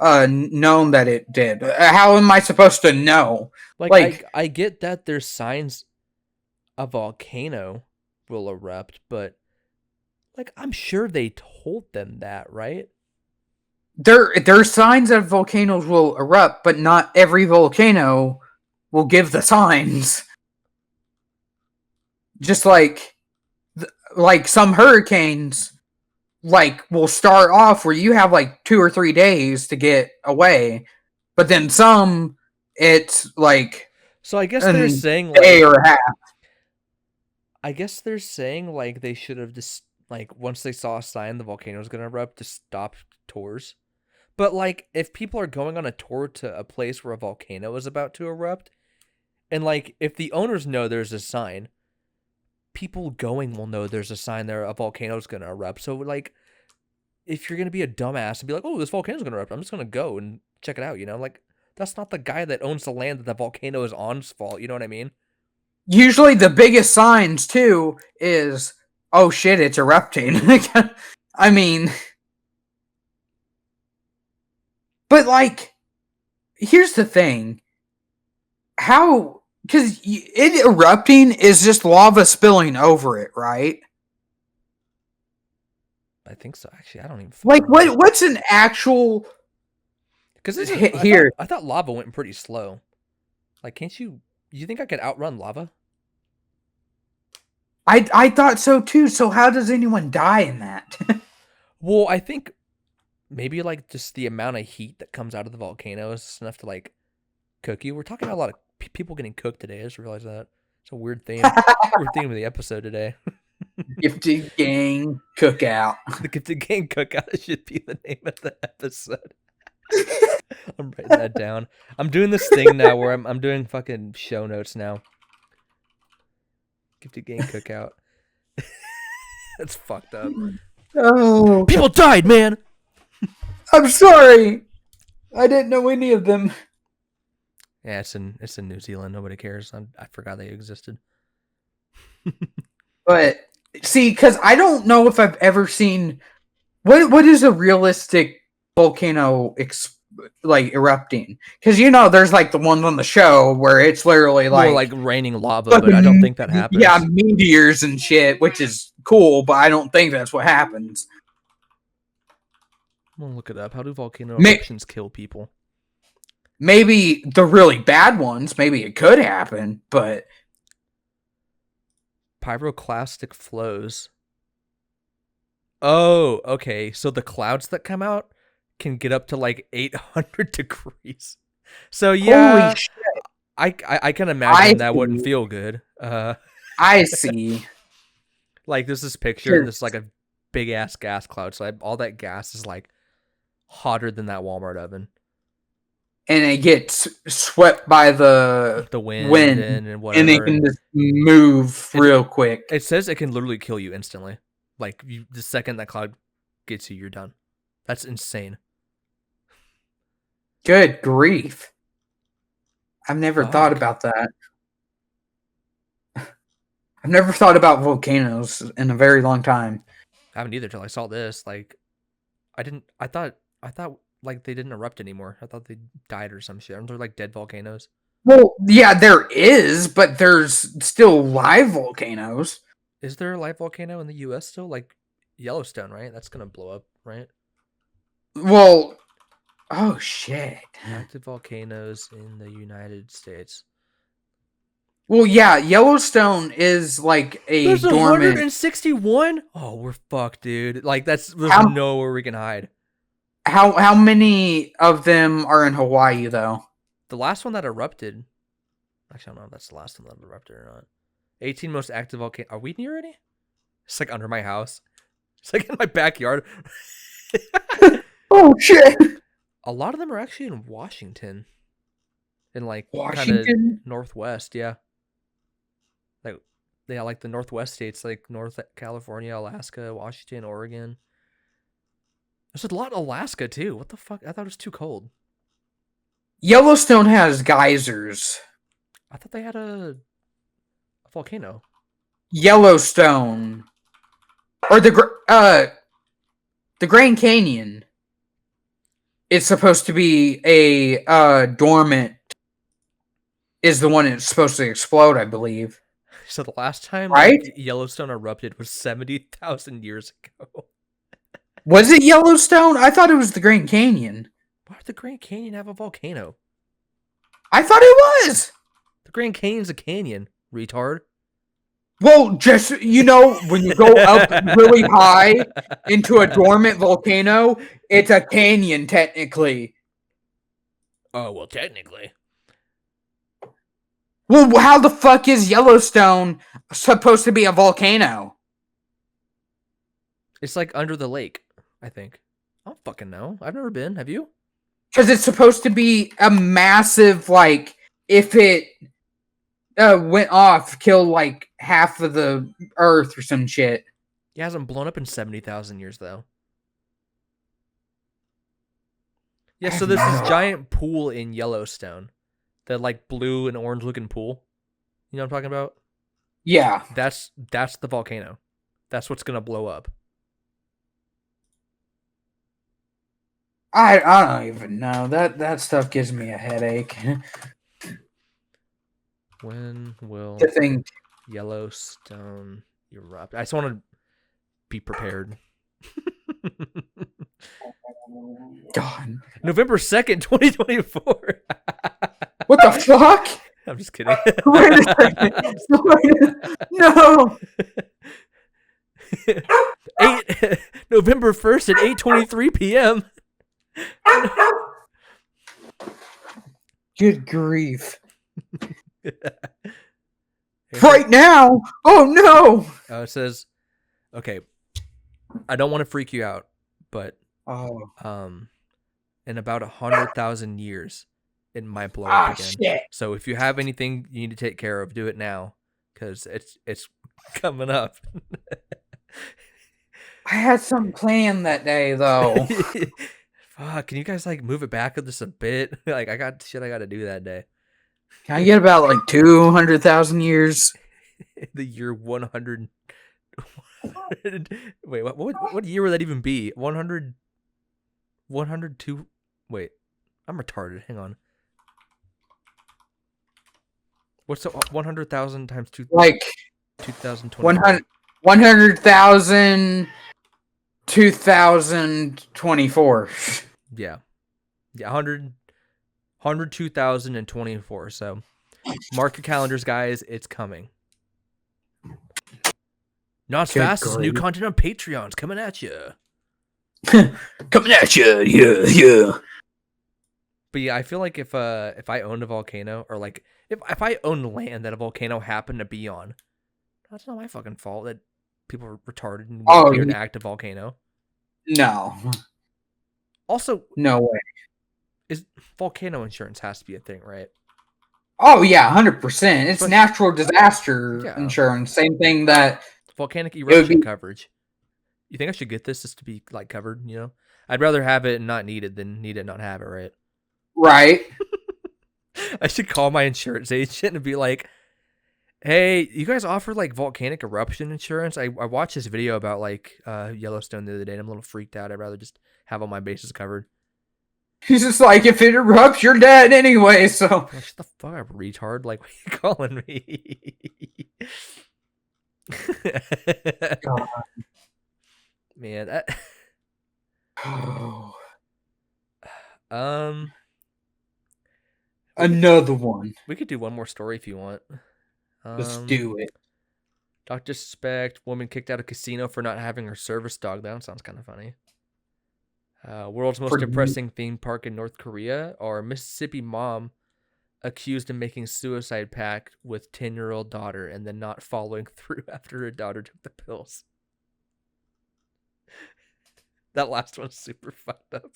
known that it did. How am I supposed to know? Like, I get that there's signs a volcano will erupt, but like I'm sure they told them that, right? there's signs that volcanoes will erupt, but not every volcano will give the signs. Just like some hurricanes like will start off where you have like 2 or 3 days to get away, but then some it's like So I guess a they're saying day like or a half. I guess they're saying like they should have just like once they saw a sign the volcano was gonna erupt to stop tours. But like if people are going on a tour to a place where a volcano is about to erupt, and like if the owners know there's a sign, people going will know there's a sign there a volcano's gonna erupt. So like if you're gonna be a dumbass and be like, oh, this volcano's gonna erupt, I'm just gonna go and check it out, you know? Like that's not the guy that owns the land that the volcano is on's fault, you know what I mean? Usually the biggest signs too is, oh shit, it's erupting. I mean, but like, here's the thing: how because it erupting is just lava spilling over it, right? I think so. Actually, I don't even Like, fucking know. what's an actual Because here? I thought lava went pretty slow. Like, can't you? You think I could outrun lava? I thought so too. So how does anyone die in that? Well, I think maybe like just the amount of heat that comes out of the volcano is enough to like cook you. We're talking about a lot of people getting cooked today. I just realized that it's a weird theme. Weird theme of the episode today. Gifted gang cookout. The Gifted Gang Cookout should be the name of the episode. I'm writing that down. I'm doing this thing now where I'm doing fucking show notes now. Gifted Gang Cookout. That's fucked up. Oh, People died, man. I'm sorry. I didn't know any of them. Yeah, it's in New Zealand. Nobody cares. I forgot they existed. But see, because I don't know if I've ever seen what is a realistic volcano like erupting. Because there's like the ones on the show where it's literally More like raining lava, but I don't think that happens. Yeah, meteors and shit, which is cool, but I don't think that's what happens. I'm gonna look it up. How do volcano eruptions kill people? Maybe the really bad ones, maybe it could happen, but Pyroclastic flows. Oh, okay. So the clouds that come out can get up to like 800 degrees. So yeah, holy shit. I can imagine that wouldn't feel good. I see. Like there's this picture, this is like a big ass gas cloud. So all that gas is like hotter than that Walmart oven. And it gets swept by the wind and whatever. And it can just move real quick. It says it can literally kill you instantly. Like the second that cloud gets you, you're done. That's insane. Good grief. I've never thought Fuck. about that. I've never thought about volcanoes in a very long time. I haven't either till I saw this. Like, I didn't. I thought like they didn't erupt anymore. I thought they died or some shit. Aren't there like dead volcanoes? Well, yeah, there is, but there's still live volcanoes. Is there a live volcano in the U.S. still? Like Yellowstone, right? That's gonna blow up, right? Well, oh shit. Active volcanoes in the United States. Well, yeah, Yellowstone is like a There's dormant. 161. Oh, we're fucked, dude. Like there's How nowhere we can hide. how many of them are in Hawaii though? The last one that erupted. Actually, I don't know if that's the last one that erupted or not. 18 most active volcano. Are we near any? It's like under my house. It's like in my backyard. Oh shit! A lot of them are actually in Washington. In like kind of Washington. northwest, yeah. Like yeah, like the northwest states, like North California, Alaska, Washington, Oregon. There's a lot of Alaska too. What the fuck? I thought it was too cold. Yellowstone has geysers. I thought they had a volcano. Yellowstone, or the Grand Canyon. It's supposed to be a dormant. Is the one it's supposed to explode, I believe. So the last time Right? like Yellowstone erupted was 70,000 years ago. Was it Yellowstone? I thought it was the Grand Canyon. Why would the Grand Canyon have a volcano? I thought it was. The Grand Canyon's a canyon, retard. Well, just when you go up really high into a dormant volcano, it's a canyon technically. Oh, well, technically. Well, how the fuck is Yellowstone supposed to be a volcano? It's like under the lake, I think. I don't fucking know. I've never been. Have you? Because it's supposed to be a massive, like, if it went off, kill like half of the Earth or some shit. It hasn't blown up in 70,000 years, though. Yeah, so there's this giant pool in Yellowstone. That, like, blue and orange looking pool. You know what I'm talking about? Yeah. That's the volcano. That's what's going to blow up. I don't even know. That stuff gives me a headache. When will To think. Yellowstone erupt? I just want to be prepared. God. November 2nd, 2024. What the fuck? I'm just kidding. Wait a second. No. November 1st at 8:23 p.m. Good grief. Right now? Oh no. It says, okay, I don't want to freak you out, but in about 100,000 years, it might blow up again. Shit. So if you have anything you need to take care of, do it now, because it's coming up. I had something planned that day though. Fuck, can you guys like move it back just a bit? Like I got shit I got to do that day. Can I get about like 200,000 years? The year 100. Wait, what year would that even be? 100. 102. Wait, I'm retarded. Hang on. What's 100,000 times 2? Like 2020. 100,000 2024. Yeah. 102,024. So mark your calendars, guys. It's coming. Not as fast as new content on Patreon's coming at you. Coming at you, yeah. But yeah, I feel like if I owned a volcano, or like if I owned land that a volcano happened to be on, that's not my fucking fault that people are retarded and near an active volcano. No. Also, no way. Is volcano insurance has to be a thing, right? Oh yeah, 100%. It's natural disaster insurance. Same thing that volcanic eruption coverage. You think I should get this just to be like covered? You know, I'd rather have it and not need it than need it and not have it, right? Right. I should call my insurance agent and be like, "Hey, you guys offer like volcanic eruption insurance? I watched this video about like Yellowstone the other day, and I'm a little freaked out. I'd rather just have all my bases covered." He's just like, if it erupts, you're dead anyway. So Like, shut the fuck up, retard! Like, what are you calling me? God. Man, that, um, Another one. we could do one more story if you want. Let's do it. Doctor suspect woman kicked out of casino for not having her service dog. That sounds kind of funny. World's most depressing theme park in North Korea, or Mississippi mom accused of making suicide pact with 10-year-old daughter and then not following through after her daughter took the pills. That last one's super fucked up.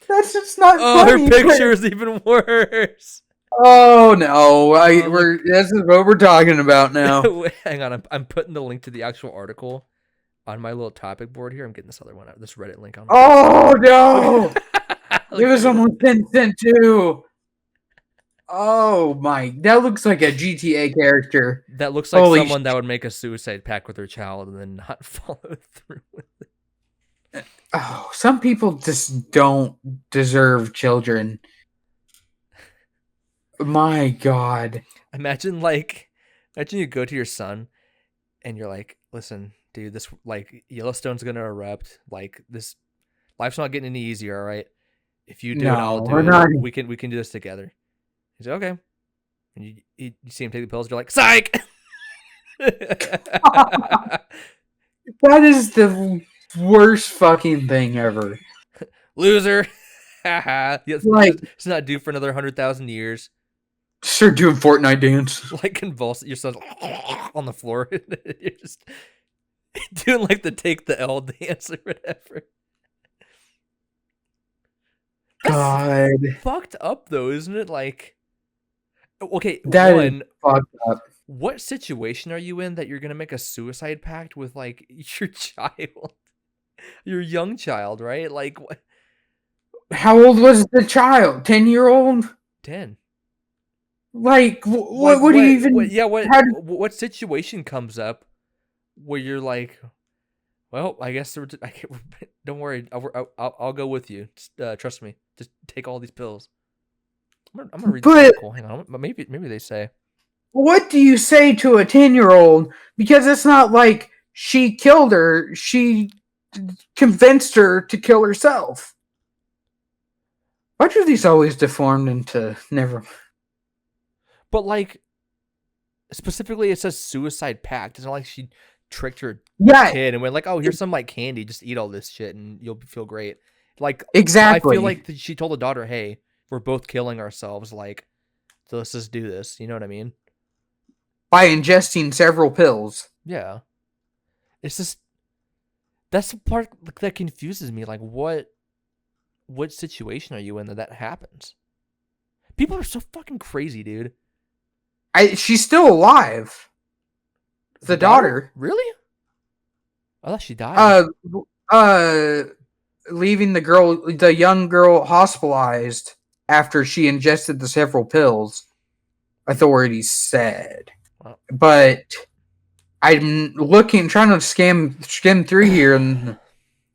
That's just not funny. Her picture is even worse. Oh no! This is what we're talking about now. Hang on, I'm putting the link to the actual article on my little topic board here. I'm getting this other one out. This Reddit link on. Oh no! It was almost been sent too. Oh my! That looks like a GTA character. That looks like someone that would make a suicide pact with their child and then not follow through with it. Oh, some people just don't deserve children. My God. Imagine you go to your son and you're like, listen, dude, this like Yellowstone's gonna erupt. Like this life's not getting any easier, all right? If you do it, I'll do it. We can do this together. He's like, okay. And you see him take the pills, you're like, psych. That is the worst fucking thing ever. Loser. It's not due for another 100,000 years. Start doing Fortnite dance. Like convulsing yourself on the floor. You're just doing like the take the L dance or whatever. God. That's fucked up though, isn't it? Like, okay, that is fucked up. What situation are you in that you're gonna make a suicide pact with like your child, your young child, right? Like, what? How old was the child? 10-year-old? 10. Like, what do you even? What situation comes up where you're like, well, I guess don't worry, I'll go with you. Just, trust me. Just take all these pills. I'm gonna read this article. Hang on, maybe they say. What do you say to a 10-year-old? Because it's not like she killed her; she convinced her to kill herself. Why are these always deformed into never? But like, specifically, it says suicide pact. It's not like she tricked her kid and went like, "Oh, here's some like candy. Just eat all this shit and you'll feel great." Like, exactly. I feel like she told the daughter, "Hey, we're both killing ourselves. Like, so let's just do this." You know what I mean? By ingesting several pills. Yeah. It's just that's the part that confuses me. Like, what situation are you in that happens? People are so fucking crazy, dude. She's still alive. The daughter. Really? I thought she died. Leaving the young girl hospitalized after she ingested the several pills, authorities said. Wow. But I'm trying to skim through here, and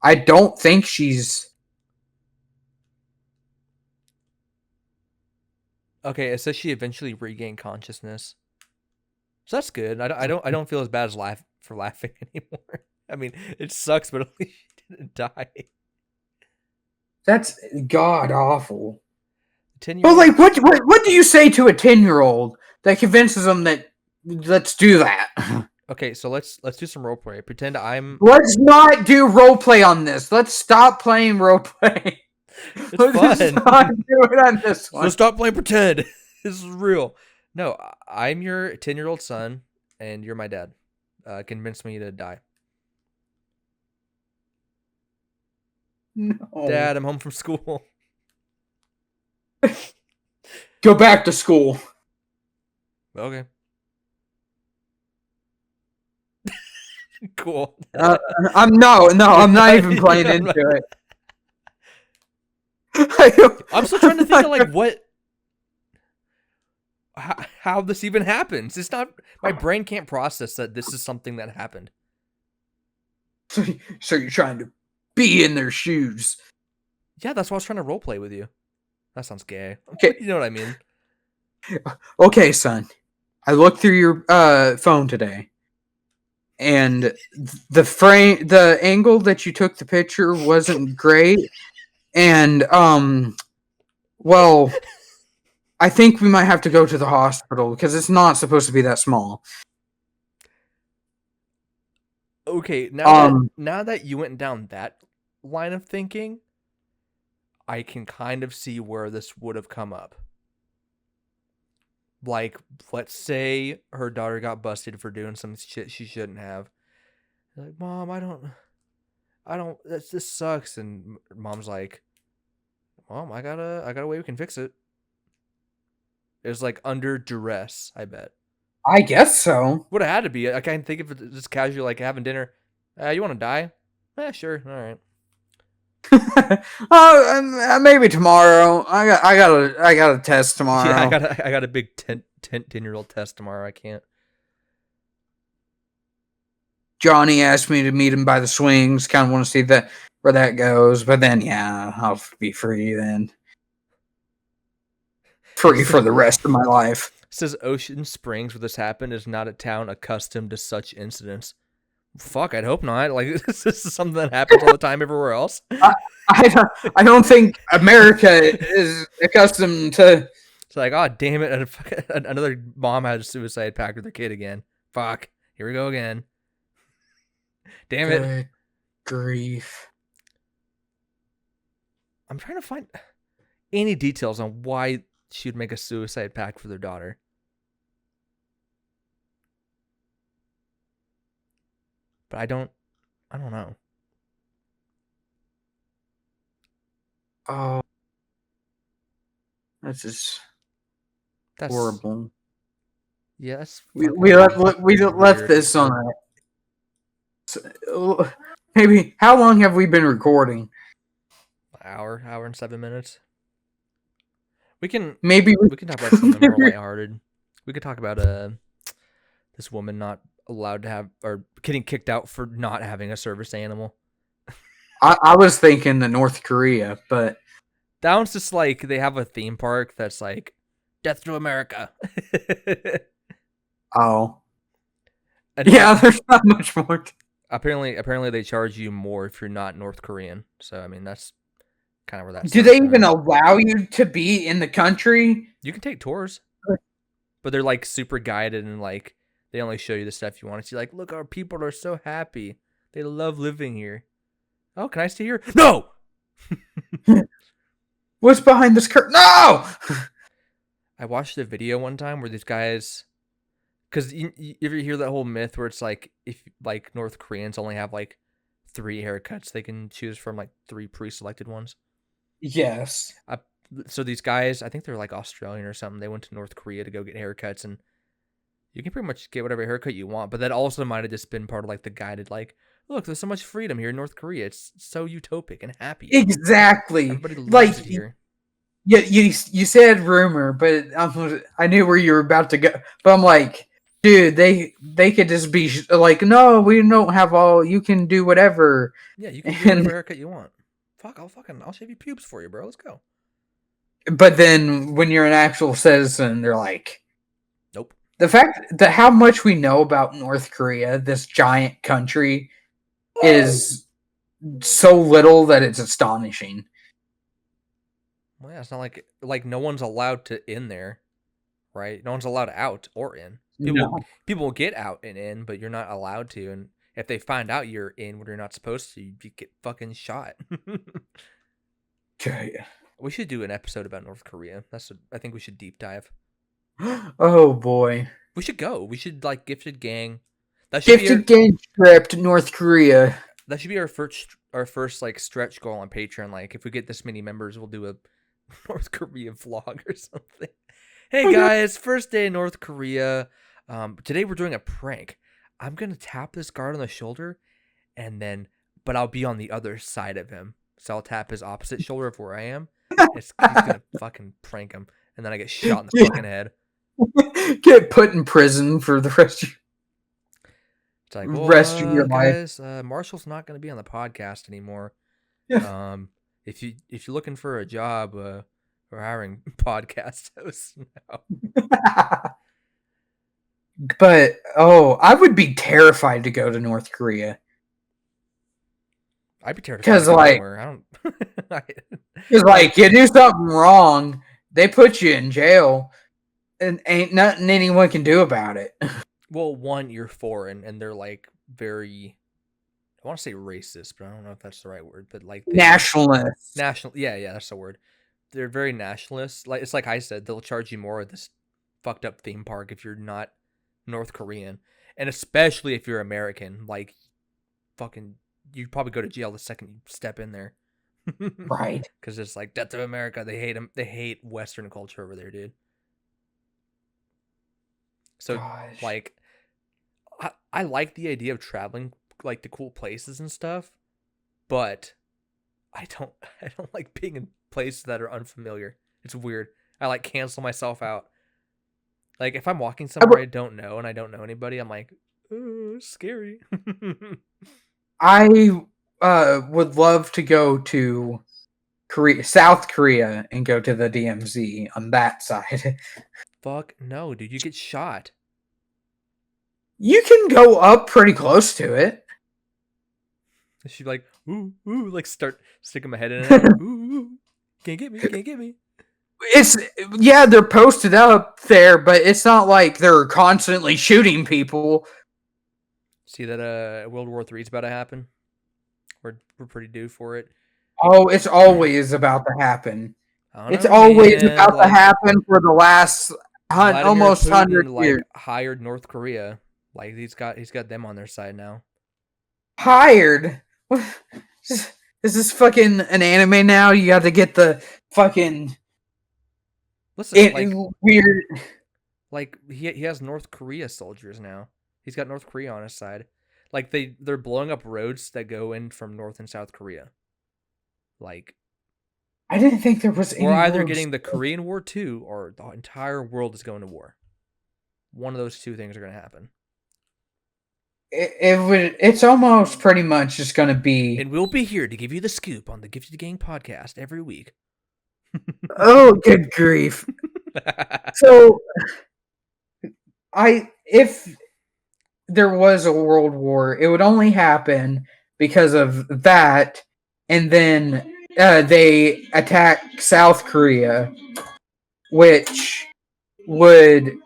I don't think she's. Okay, it says she eventually regained consciousness, so that's good. I don't feel as bad as laughing anymore. I mean, it sucks, but at least she didn't die. That's god awful. 10-year-old. But like, what do you say to a 10-year-old that convinces them that let's do that? Okay, so let's do some role play. Pretend I'm. Let's not do role play on this. Let's stop playing role play. It's fun. Not do it on this one. So stop playing pretend. This is real. No, I'm your 10-year-old son, and you're my dad. Convince me to die. No. Dad, I'm home from school. Go back to school. Okay. Cool. I'm not even playing into it. I'm still trying to think of like what, how this even happens. It's not, my brain can't process that this is something that happened. So you're trying to be in their shoes. Yeah, that's why I was trying to role play with you. That sounds gay. Okay. You know what I mean? Okay, son. I looked through your phone today, and the angle that you took the picture wasn't great. And well, I think we might have to go to the hospital because it's not supposed to be that small. Okay, now that you went down that line of thinking, I can kind of see where this would have come up. Like, let's say her daughter got busted for doing some shit she shouldn't have. Like, Mom, I don't. This sucks. And Mom's like, Mom, I got a way we can fix it. It was like under duress, I bet. I guess so. Would have had to be. I can't think of it just casual, like having dinner. You want to die? Sure. All right. Maybe tomorrow. I got a test tomorrow. Yeah, I got a big 10-year-old test tomorrow. I can't. Johnny asked me to meet him by the swings. Kind of want to see where that goes, but then yeah, I'll be free then. Free for the rest of my life. It says Ocean Springs, where this happened, is not a town accustomed to such incidents. Fuck, I'd hope not. Like, this is something that happens all the time everywhere else. I don't think America is accustomed to. It's like, oh, damn it. Another mom had a suicide pact with her kid again. Fuck. Here we go again. Damn it. Good grief. I'm trying to find any details on why she would make a suicide pact for their daughter. But I don't know. Oh, that's horrible. Yes. We left this on a. Maybe how long have we been recording? Hour and 7 minutes. We can talk about something more lighthearted. We could talk about this woman not allowed to have, or getting kicked out for not having a service animal. I was thinking the North Korea, but that one's just like they have a theme park that's like Death to America. Oh, and yeah, there's not much more. Apparently they charge you more if you're not North Korean. So I mean that's kind of where that. Do they even allow you to be in the country? You can take tours, but they're like super guided and like they only show you the stuff you want to see. Like, look, our people are so happy. They love living here. Oh, can I stay here? No! What's behind this curtain? No! I watched a video one time where these guys... Because you ever hear that whole myth where it's like, if like North Koreans only have like 3 haircuts, they can choose from like 3 pre-selected ones? Yes. So these guys, I think they're like Australian or something, they went to North Korea to go get haircuts, and you can pretty much get whatever haircut you want, but that also might have just been part of like the guided, like, look, there's so much freedom here in North Korea. It's so utopic and happy. Exactly. Everybody loves it here. Yeah, you said rumor, but I knew where you were about to go. But I'm like, dude, they could just be like, no, we don't have all. You can do whatever. Yeah, you can do whatever haircut you want. Fuck, I'll shave your pubes for you, bro. Let's go. But then when you're an actual citizen, they're like, nope. The fact that how much we know about North Korea, this giant country, is so little that it's astonishing. Well, yeah, it's not like no one's allowed to in there, right? No one's allowed out or in. People get out and in, but you're not allowed to. And if they find out you're in when you're not supposed to, you get fucking shot. Okay. We should do an episode about North Korea. I think we should deep dive. Oh boy. We should go. We should like Gifted Gang. Gifted Gang trip to North Korea. That should be our first like stretch goal on Patreon. Like if we get this many members, we'll do a North Korea vlog or something. Hey guys, first day in North Korea. Today we're doing a prank. I'm gonna tap this guard on the shoulder, but I'll be on the other side of him. So I'll tap his opposite shoulder of where I am. He's gonna fucking prank him, and then I get shot in the fucking head. Get put in prison for the rest of It's like, rest of your well, life. guys, Marshall's not gonna be on the podcast anymore. Yeah. If you're looking for a job, we're hiring podcast hosts now. But I would be terrified to go to North Korea. I'd be terrified to Because go like, anywhere. I don't. because like you do something wrong, they put you in jail, and ain't nothing anyone can do about it. Well, one, you're foreign, and they're like very. I want to say racist, but I don't know if that's the right word. But like Nationalist. national, yeah, that's the word. They're very nationalist. Like it's like I said, they'll charge you more at this fucked up theme park if you're not North Korean, and especially if you're American. Like, fucking, you'd probably go to jail the second you step in there. Right. Because it's like death to America. They hate them. They hate Western culture over there, dude. So Gosh. like, I like the idea of traveling like to cool places and stuff, but I don't like being in places that are unfamiliar. It's weird. I like cancel myself out. Like if I'm walking somewhere I don't know and I don't know anybody, I'm like, oh, it's scary. I would love to go to South Korea, and go to the DMZ on that side. Fuck no, dude, you get shot. You can go up pretty close to it. She like, ooh, like start sticking my head in and out. Ooh, can't get me. It's they're posted up there, but it's not like they're constantly shooting people. See that World War III is about to happen? We're pretty due for it. Oh, it's always about to happen. It's always about to happen for the last almost 100 years. Like hired North Korea. Like he's got them on their side now. Hired? Is this fucking an anime now? You got to get the fucking weird. Like he has North Korea soldiers now. He's got North Korea on his side. Like they're blowing up roads that go in from North and South Korea. Like, I didn't think there was any. We're either getting the Korean War 2 or the entire world is going to war. One of those two things are going to happen. It's almost pretty much just going to be. And we'll be here to give you the scoop on the Gifted Gang podcast every week. Oh, good grief. So, if there was a world war, it would only happen because of that, and then they attack South Korea, which would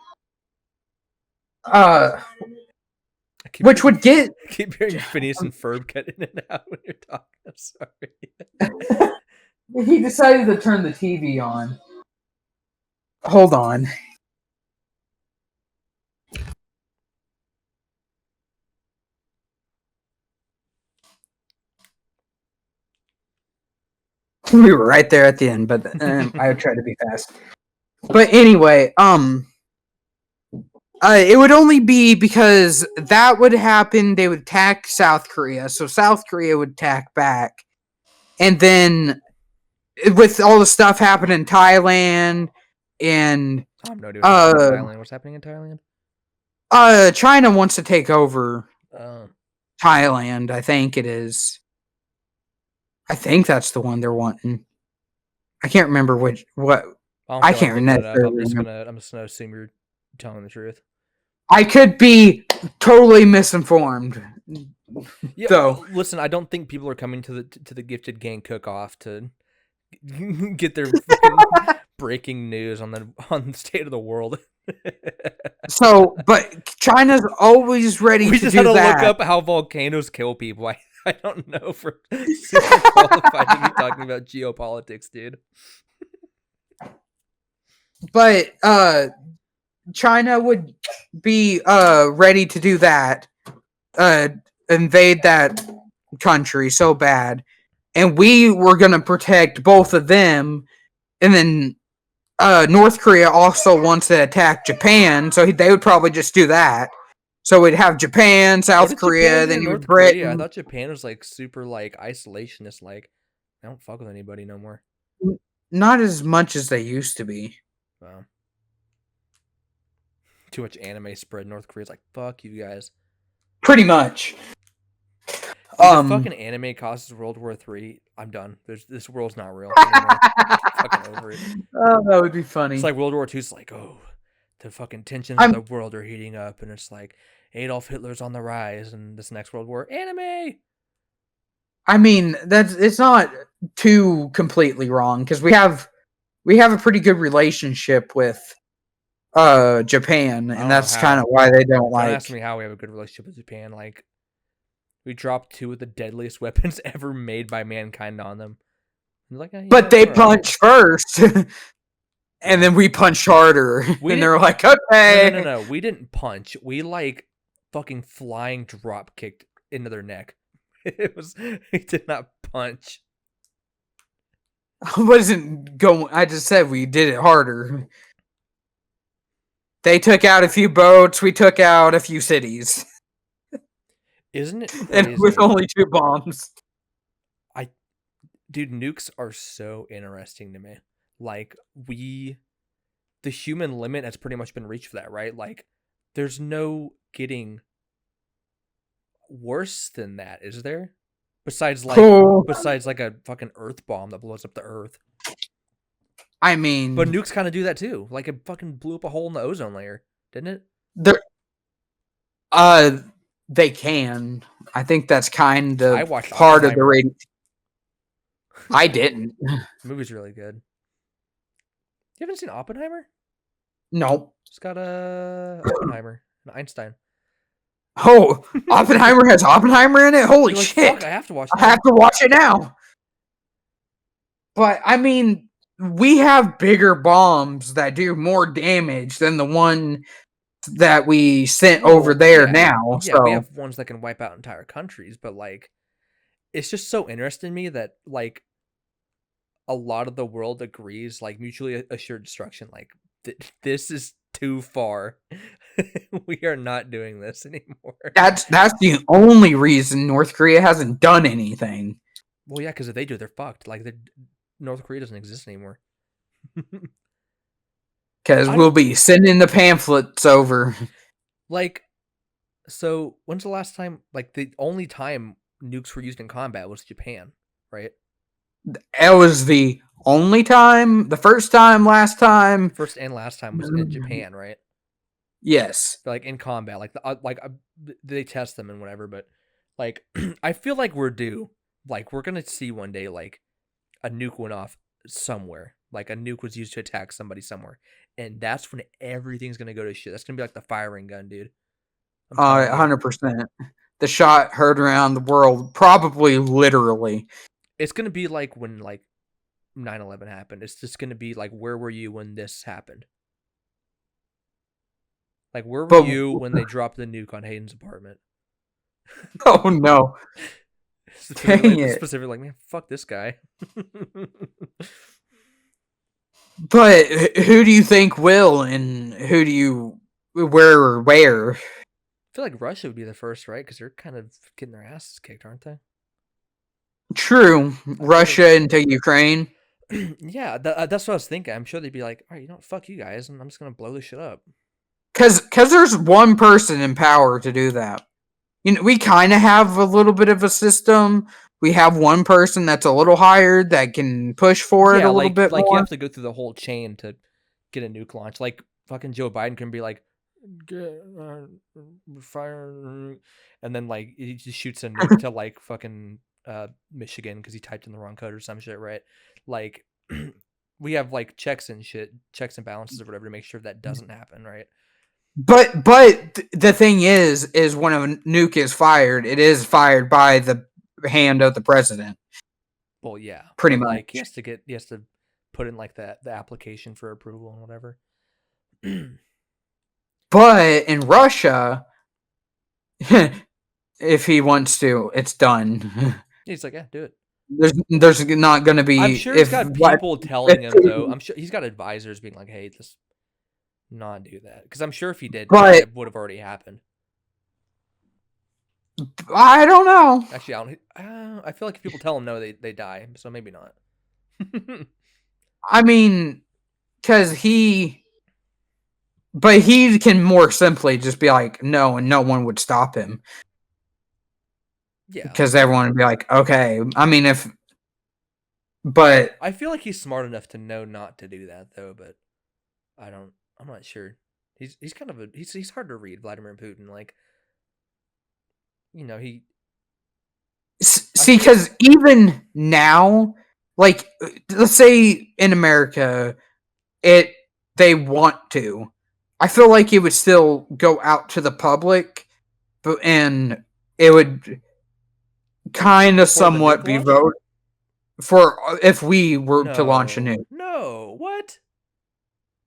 get. I keep hearing Phineas and Ferb cut in and out when you're talking. I'm sorry. He decided to turn the TV on. Hold on. We were right there at the end, but I would try to be fast. But anyway, it would only be because that would happen. They would attack South Korea, so South Korea would attack back, and then with all the stuff happening in Thailand and I have no idea what's happening in Thailand. What's happening in Thailand? China wants to take over Thailand. I think it is. I think that's the one they're wanting. I can't remember what. I can't remember. I'm just gonna assume you're telling the truth. I could be totally misinformed. Yeah, so listen, I don't think people are coming to the Gifted Gang cook-off to get their breaking news on the state of the world. So, but China's always ready to do that. We just had to look up how volcanoes kill people. I don't know if we're super qualified to be talking about geopolitics, dude. But China would be ready to do that, invade that country so bad, and we were gonna protect both of them, and then North Korea also wants to attack Japan, so they would probably just do that. So we'd have Japan, South Korea, then North Korea. I thought Japan was like super like isolationist, like I don't fuck with anybody no more. not as much as they used to be. Wow. Too much anime spread. North Korea's like, fuck you guys. Pretty much. Dude, if fucking anime causes World War III, I'm done. This world's not real anymore. Fucking over it. Oh, that would be funny. It's like World War II's like, oh, the fucking tensions of the world are heating up, and it's like Adolf Hitler's on the rise, and this next World War, anime. I mean, it's not too completely wrong because we have a pretty good relationship with Japan, and that's kind of why they don't like. Don't ask me how we have a good relationship with Japan. Like, we dropped 2 of the deadliest weapons ever made by mankind on them. Like, but they punch first, and then we punch harder, and they're like, okay. No. We didn't punch. We like fucking flying drop kicked into their neck. We did not punch. I wasn't going. I just said we did it harder. They took out a few boats. We took out a few cities. Isn't it crazy? And with only 2 bombs. Dude, nukes are so interesting to me. Like, the human limit has pretty much been reached for that, right? Like, there's no getting worse than that, is there? Besides like a fucking Earth bomb that blows up the Earth. I mean, but nukes kind of do that too. Like, it fucking blew up a hole in the ozone layer, didn't it? They can. I think that's kind of part of the rating. I didn't. The movie's really good. You haven't seen Oppenheimer? Nope. It's got Oppenheimer and Einstein. Oh, Oppenheimer has Oppenheimer in it? Holy shit. Fuck, I have to watch it now. But, I mean, we have bigger bombs that do more damage than the one that we sent over there now. Yeah, we have ones that can wipe out entire countries, but, like, it's just so interesting to me that, like, a lot of the world agrees, like, mutually assured destruction. Like, this is too far. We are not doing this anymore. That's the only reason North Korea hasn't done anything. Well, yeah, because if they do, they're fucked. Like, North Korea doesn't exist anymore. Because we'll be sending the pamphlets over. Like, so when's the last time? Like, the only time nukes were used in combat was Japan, right? It was the only time, the first time, last time. First and last time was in Japan, right? Yes. Like, in combat, like they test them and whatever, but like, I feel like we're due. Like, we're gonna see one day, like, a nuke went off somewhere. Like, a nuke was used to attack somebody somewhere, and that's when everything's gonna go to shit. That's gonna be like the firing gun, dude. 100%. The shot heard around the world, probably literally. It's gonna be like when, like, 9/11 happened. It's just gonna be like, where were you when this happened? Like, where were you when they dropped the nuke on Hayden's apartment? Oh no! Specifically, like, man, fuck this guy. But who do you think will, and who do you where? I feel like Russia would be the first, right? Because they're kind of getting their asses kicked, aren't they? True. Russia into Ukraine. Yeah, that's what I was thinking. I'm sure they'd be like, all right, you know what, fuck you guys, and I'm just gonna blow this shit up. Because there's one person in power to do that. You know, we kind of have a little bit of a system. We have one person that's a little higher that can push for it a little bit more. Like, you have to go through the whole chain to get a nuke launch. Like, fucking Joe Biden can be like, fire, and then, like, he just shoots a nuke to, like, fucking Michigan because he typed in the wrong code or some shit, right? Like, we have, like, checks and balances or whatever to make sure that doesn't happen, right? But the thing is when a nuke is fired, it is fired by the hand of the president. Well, yeah, pretty much. Like, he has to put in, like, the application for approval and whatever. But in Russia, if he wants to, it's done. He's like, yeah, do it. There's not going to be. I'm sure he's got people telling him, though. I'm sure he's got advisors being like, hey, just not do that. Because I'm sure if he did, it would have already happened. I don't know. Actually, I feel like if people tell him no, they die. So maybe not. I mean, because but he can more simply just be like, no, and no one would stop him. Yeah, Because everyone would be like, okay. I mean, but I feel like he's smart enough to know not to do that though, but I'm not sure. He's kind of he's hard to read, Vladimir Putin. Like, you know, I see, feel because even now, like, let's say in America, it they want to. I feel like it would still go out to the public, and it would kind of for the nuke somewhat be launch. vote for if we were to launch a No, nuke. no, what?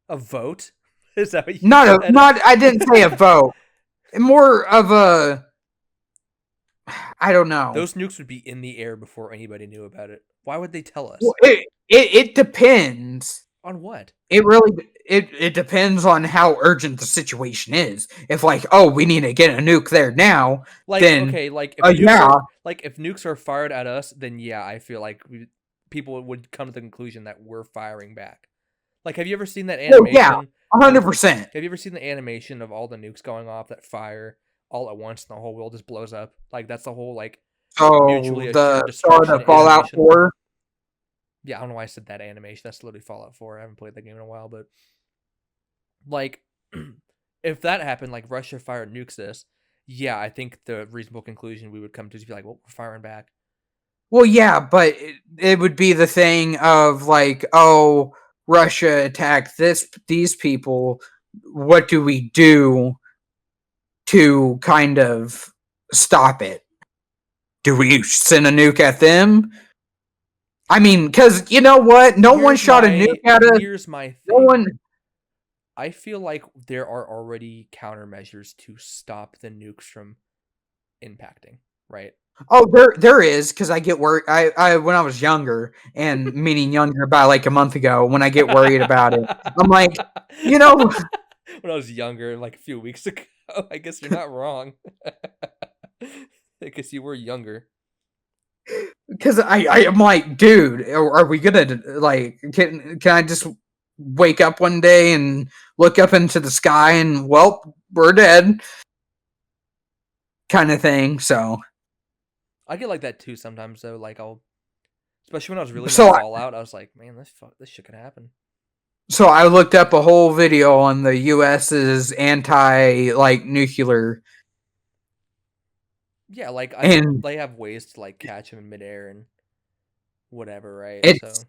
A vote? Is that what you said? Not. I didn't say a vote. More of a. I don't know. Those nukes would be in the air before anybody knew about it. Why would they tell Well, us? it depends. On what? It really it depends on how urgent the situation is. If like, oh, we need to get a nuke there now, Like, then okay, like if nukes yeah, are if nukes are fired at us, then yeah, I feel like people would come to the conclusion that we're firing back. Like, have you ever seen that well, yeah, animation of 100%. have you ever seen the animation of all the nukes going off that fire all at once and the whole world just blows up? Like, that's the whole like So mutually the assured start destruction of Fallout animation. 4. Yeah, I don't know why I said that animation. That's literally Fallout 4. I haven't played that game in a while, but like if that happened, like Russia fired nukes this, yeah, I think the reasonable conclusion we would come to is be like, well, we're firing back. Well, yeah, but it would be the thing of like, oh, Russia attacked these people. What do we do to kind of stop it? Do we send a nuke at them? I mean, because you know what? No one shot a nuke at us. Here's my No thing. one. I feel like there are already countermeasures to stop the nukes from impacting, right? Oh, there is because I get worried. I when I was younger, and meaning younger by like a month ago, when I get worried about it, I'm like, you know, when I was younger, like a few weeks ago, I guess you're not wrong. I guess you were younger. because I'm like, dude, are we gonna like can I just wake up one day and look up into the sky and well, we're dead, kind of thing. So I get like that too sometimes though. Like especially when I was really into so Fallout, I was like, man, this shit could happen. so I looked up a whole video on the U.S.'s anti like nuclear. Yeah, like I know And they have ways to like catch them in midair and whatever, right? it's,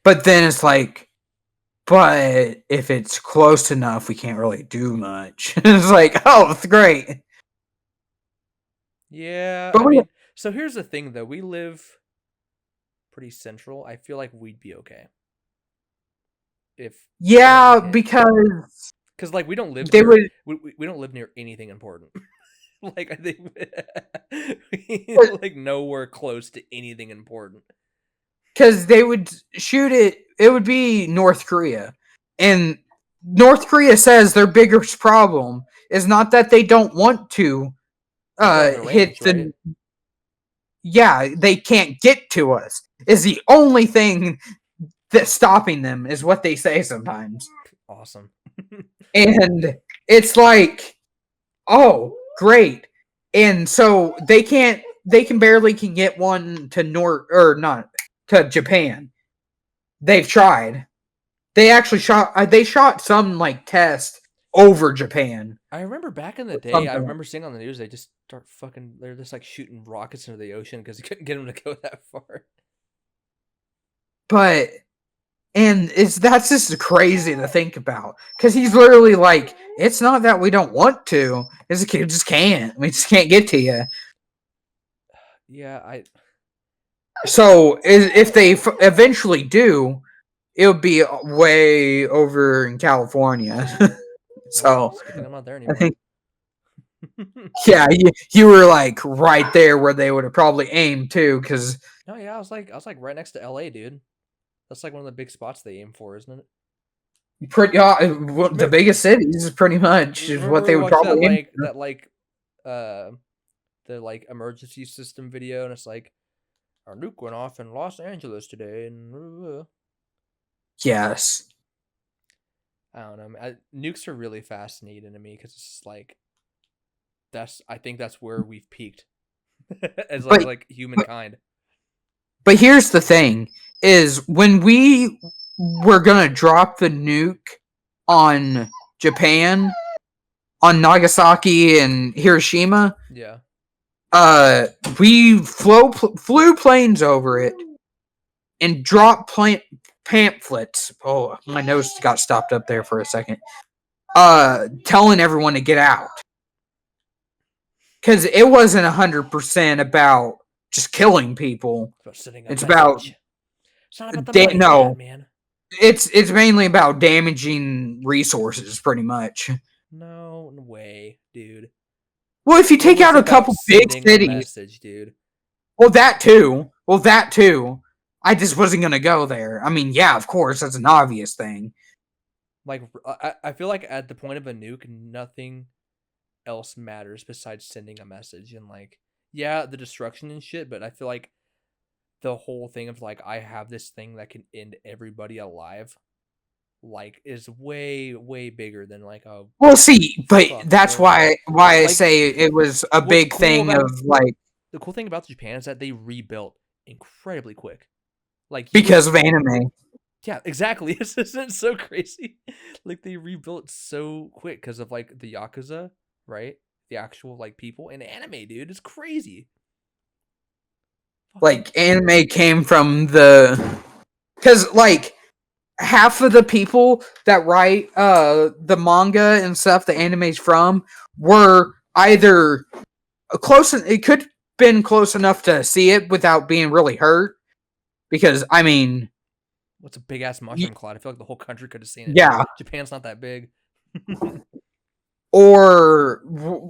but then it's like, but if it's close enough, we can't really do much. It's like, oh, it's great. Yeah, But I mean, so here's the thing though. We live pretty central. I feel like we'd be okay if yeah, one hit. because Like we don't live they near would, we don't live near anything important. Like I think we but like nowhere close to anything important. because they would shoot it. It would be North Korea, and North Korea says their biggest problem is not that they don't want to They don't have the hit range, right? the. Yeah, they can't get to us. Is the only thing that's stopping them is what they say sometimes. Awesome. And it's like, oh, great. And so they can barely can get one to North or not to Japan. They've tried. They shot some like test over Japan. I remember back in the day, I Something. remember seeing on the news they just start fucking they're just like shooting rockets into the ocean because they couldn't get them to go that far. But and that's just crazy to think about because he's literally like, it's not that we don't want to, it's we just can't. We just can't get to you. Yeah, So if they eventually do, it would be way over in California. well, So it's a good thing I'm not there I anymore. think, yeah, you were like right there where they would have probably aimed too, because No, yeah, I was like right next to LA, dude. That's like one of the big spots they aim for, isn't it? pretty the biggest cities is pretty much is what Remember they we would watched probably aim uh the like emergency system video and it's like, our nuke went off in Los Angeles today, and Yes. I don't know. Nukes are really fascinating to me because it's just like I think that's where we've peaked as But like humankind. but here's the thing: is when we were gonna drop the nuke on Japan, on Nagasaki and Hiroshima, Yeah. we flew planes over it and dropped pamphlets. Oh, my nose got stopped up there for a second. Telling everyone to get out because it wasn't 100% about just killing people. It's about sending a It's about message. It's not about the money for that, no. man. It's mainly about damaging resources, pretty much. No way, dude. Well, if you It take was out a about couple big sending a cities, message, dude. well, that too. Well, that too. I just wasn't gonna go there. I mean, yeah, of course, that's an obvious thing. Like, I feel like at the point of a nuke, nothing else matters besides sending a message. And like, yeah, the destruction and shit, but I feel like the whole thing of like, I have this thing that can end everybody alive, like, is way bigger than like a Well, see, but fuck that's war. why I Like, say it was a what's big cool thing of about like the cool thing about Japan is that they rebuilt incredibly quick. Like, you would because of anime. yeah, exactly. Isn't it so crazy? Like they rebuilt so quick because of like the Yakuza, right? The actual like people in anime, dude. It's crazy. Fucking Like anime came from the because like half of the people that write the manga and stuff the anime's from were either close. It could been close enough to see it without being really hurt because I mean, what's a big ass mushroom cloud? I feel like the whole country could have seen it. yeah, Japan's not that big. or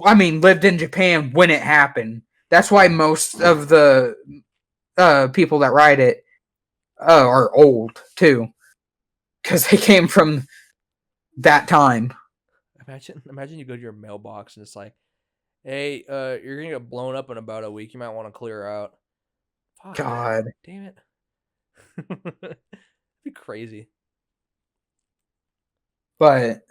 I mean, lived in Japan when it happened. That's why most of the people that write it are old too, because they came from that time. Imagine you go to your mailbox and it's like, hey, you're gonna get blown up in about a week. You might want to clear out. Fuck, God, damn it. It'd be crazy. but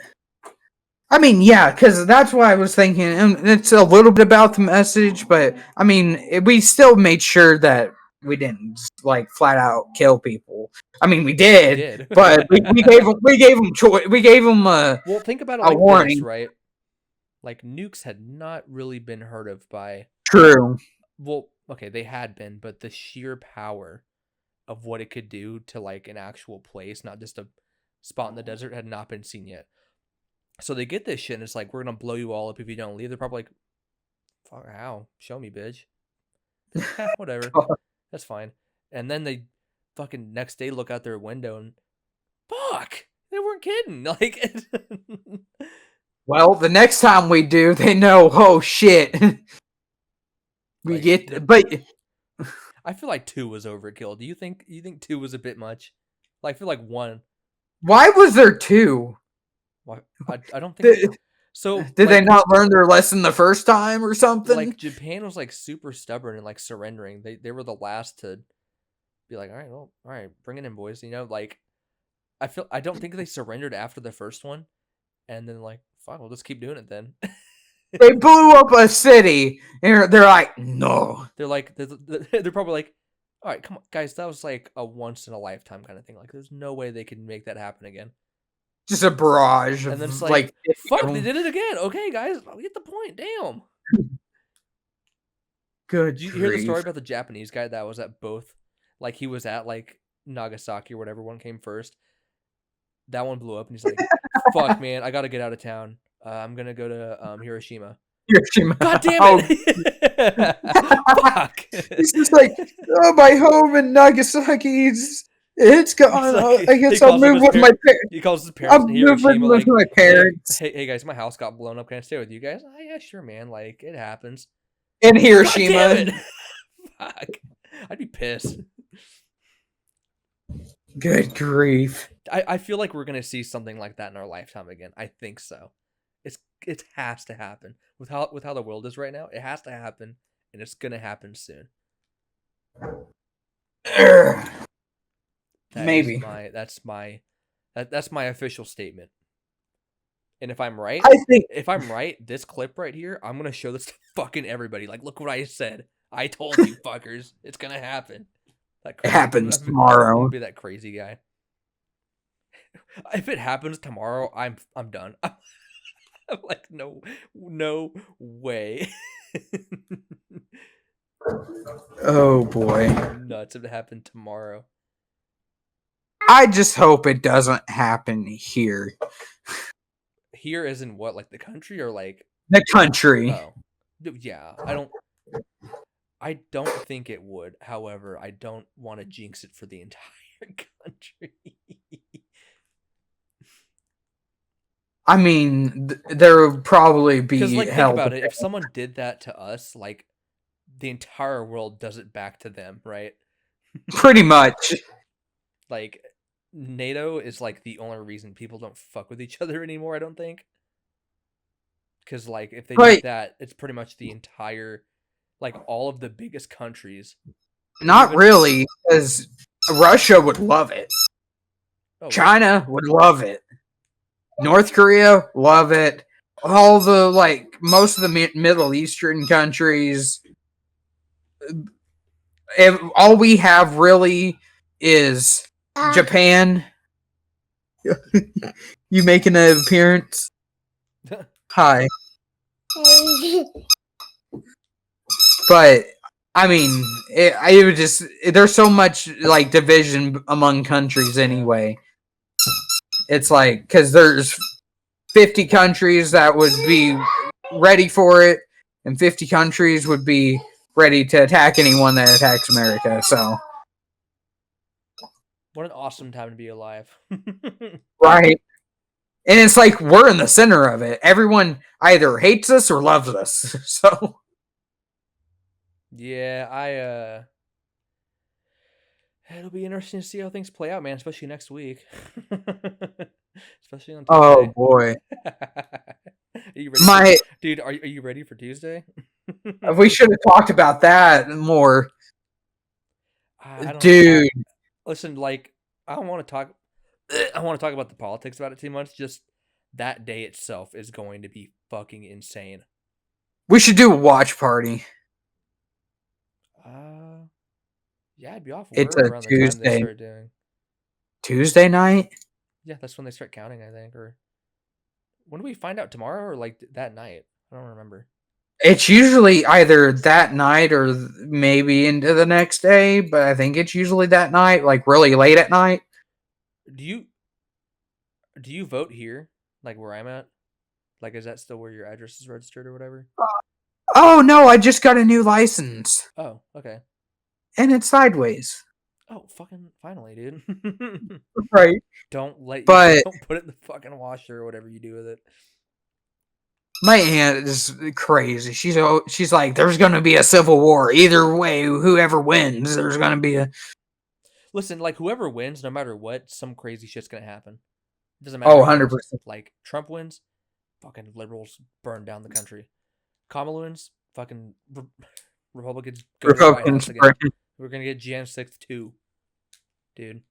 I mean, yeah, because that's why I was thinking. And it's a little bit about the message, but I mean, we still made sure that we didn't just, like flat out kill people. I mean, we We did, did. but we gave them choice. We gave them Well, think about it a like this, warning. right? Like nukes had not really been heard of by True. well, okay, they had been, but the sheer power of what it could do to like an actual place, not just a spot in the desert, had not been seen yet. So they get this shit and it's like, we're gonna blow you all up if you don't leave. They're probably like, fuck, how? Show me, bitch. They're like, whatever. That's fine. And then they fucking next day look out their window and fuck, they weren't kidding. Like Well, the next time we do, they know. Oh shit. We like get, but I feel like 2 was overkill. Do you think 2 was a bit much? Like I feel like 1. why was there two? Why I don't think Did, so. did they not learn their lesson the first time or something? Like Japan was like super stubborn and like surrendering. They were the last to be like, all right, well, all right, bring it in, boys. You know, like I don't think they surrendered after the first one, and then like, fuck, we'll just keep doing it then. They blew up a city, and they're like, no. They're like, they're probably like, all right, come on, guys, that was like a once in a lifetime kind of thing. Like, there's no way they can make that happen again. Just a barrage And then it's of like, like, fuck, they did it again. Okay, guys, we get the point. Damn. good Did you hear the story grief. about the Japanese guy that was at both? Like he was at like Nagasaki or whatever one came first. That one blew up, and he's like, "Fuck, man, I gotta get out of town. I'm gonna go to Hiroshima." Hiroshima. God damn Oh, it! Fuck. he's just like, oh, my home in Nagasaki, it's gone. Like, I guess I'll move with my parents. he calls his I'm parents in moving Hiroshima with like, my "Hey, parents hey, guys, my house got blown up. Can I stay with you guys?" Oh, yeah, sure, man. Like it happens. in God damn Hiroshima. it! Fuck. I'd be pissed. Good grief. I feel like we're gonna see something like that in our lifetime again. I think so. It has to happen with how the world is right now. It has to happen, and it's gonna happen soon. Maybe. That's my official statement. And if I'm right, this clip right here, I'm gonna show this to fucking everybody. Like, look what I said. I told you, fuckers, it's gonna happen. It happens tomorrow. I'm gonna be that crazy guy. If it happens tomorrow, I'm done. I'm like, no way. Oh boy. Nuts if it happened tomorrow. I just hope it doesn't happen here. Here as in what, like the country or like the country? Oh, yeah. I don't think it would. However, I don't want to jinx it for the entire country. I mean, there would probably be because, like, think about it. If someone did that to us, like, the entire world does it back to them, right? Pretty much. Like, NATO is like the only reason people don't fuck with each other anymore. I don't think. Because, like, if they did that, it's pretty much the entire, like, all of the biggest countries. Not really, because Russia would love it. Oh, China would love it. North Korea, love it. All the, like, most of the Middle Eastern countries. All we have really is Japan. You making an appearance? Hi. But I mean, it would just there's so much like division among countries anyway. It's like because there's 50 countries that would be ready for it, and 50 countries would be ready to attack anyone that attacks America. So, what an awesome time to be alive! Right. And it's like we're in the center of it. Everyone either hates us or loves us. So yeah, it'll be interesting to see how things play out, man, especially next week. Especially on Tuesday. Oh boy. Are you ready dude, are you ready for Tuesday? We should have talked about that more. Dude. Listen, like, I don't want to talk about the politics about it too much. Just that day itself is going to be fucking insane. We should do a watch party. Yeah, I'd be off work it's around a Tuesday. The time they start doing. Tuesday night? Yeah, that's when they start counting, I think. Or when do we find out, tomorrow or like that night? I don't remember. It's usually either that night or maybe into the next day, but I think it's usually that night, like really late at night. Do you vote here, like where I'm at? Like, is that still where your address is registered or whatever? Oh no, I just got a new license. Oh, okay. And it's sideways. Oh, fucking finally, dude. Right. Don't put it in the fucking washer or whatever you do with it. My aunt is crazy. She's like, there's going to be a civil war. Either way, whoever wins, there's going to be a... Listen, like, whoever wins, no matter what, some crazy shit's going to happen. It doesn't matter. Oh, 100%. Like, Trump wins, fucking liberals burn down the country. Kamala wins, fucking Republicans go to the White House again. We're going to get Jan 6th too. Dude.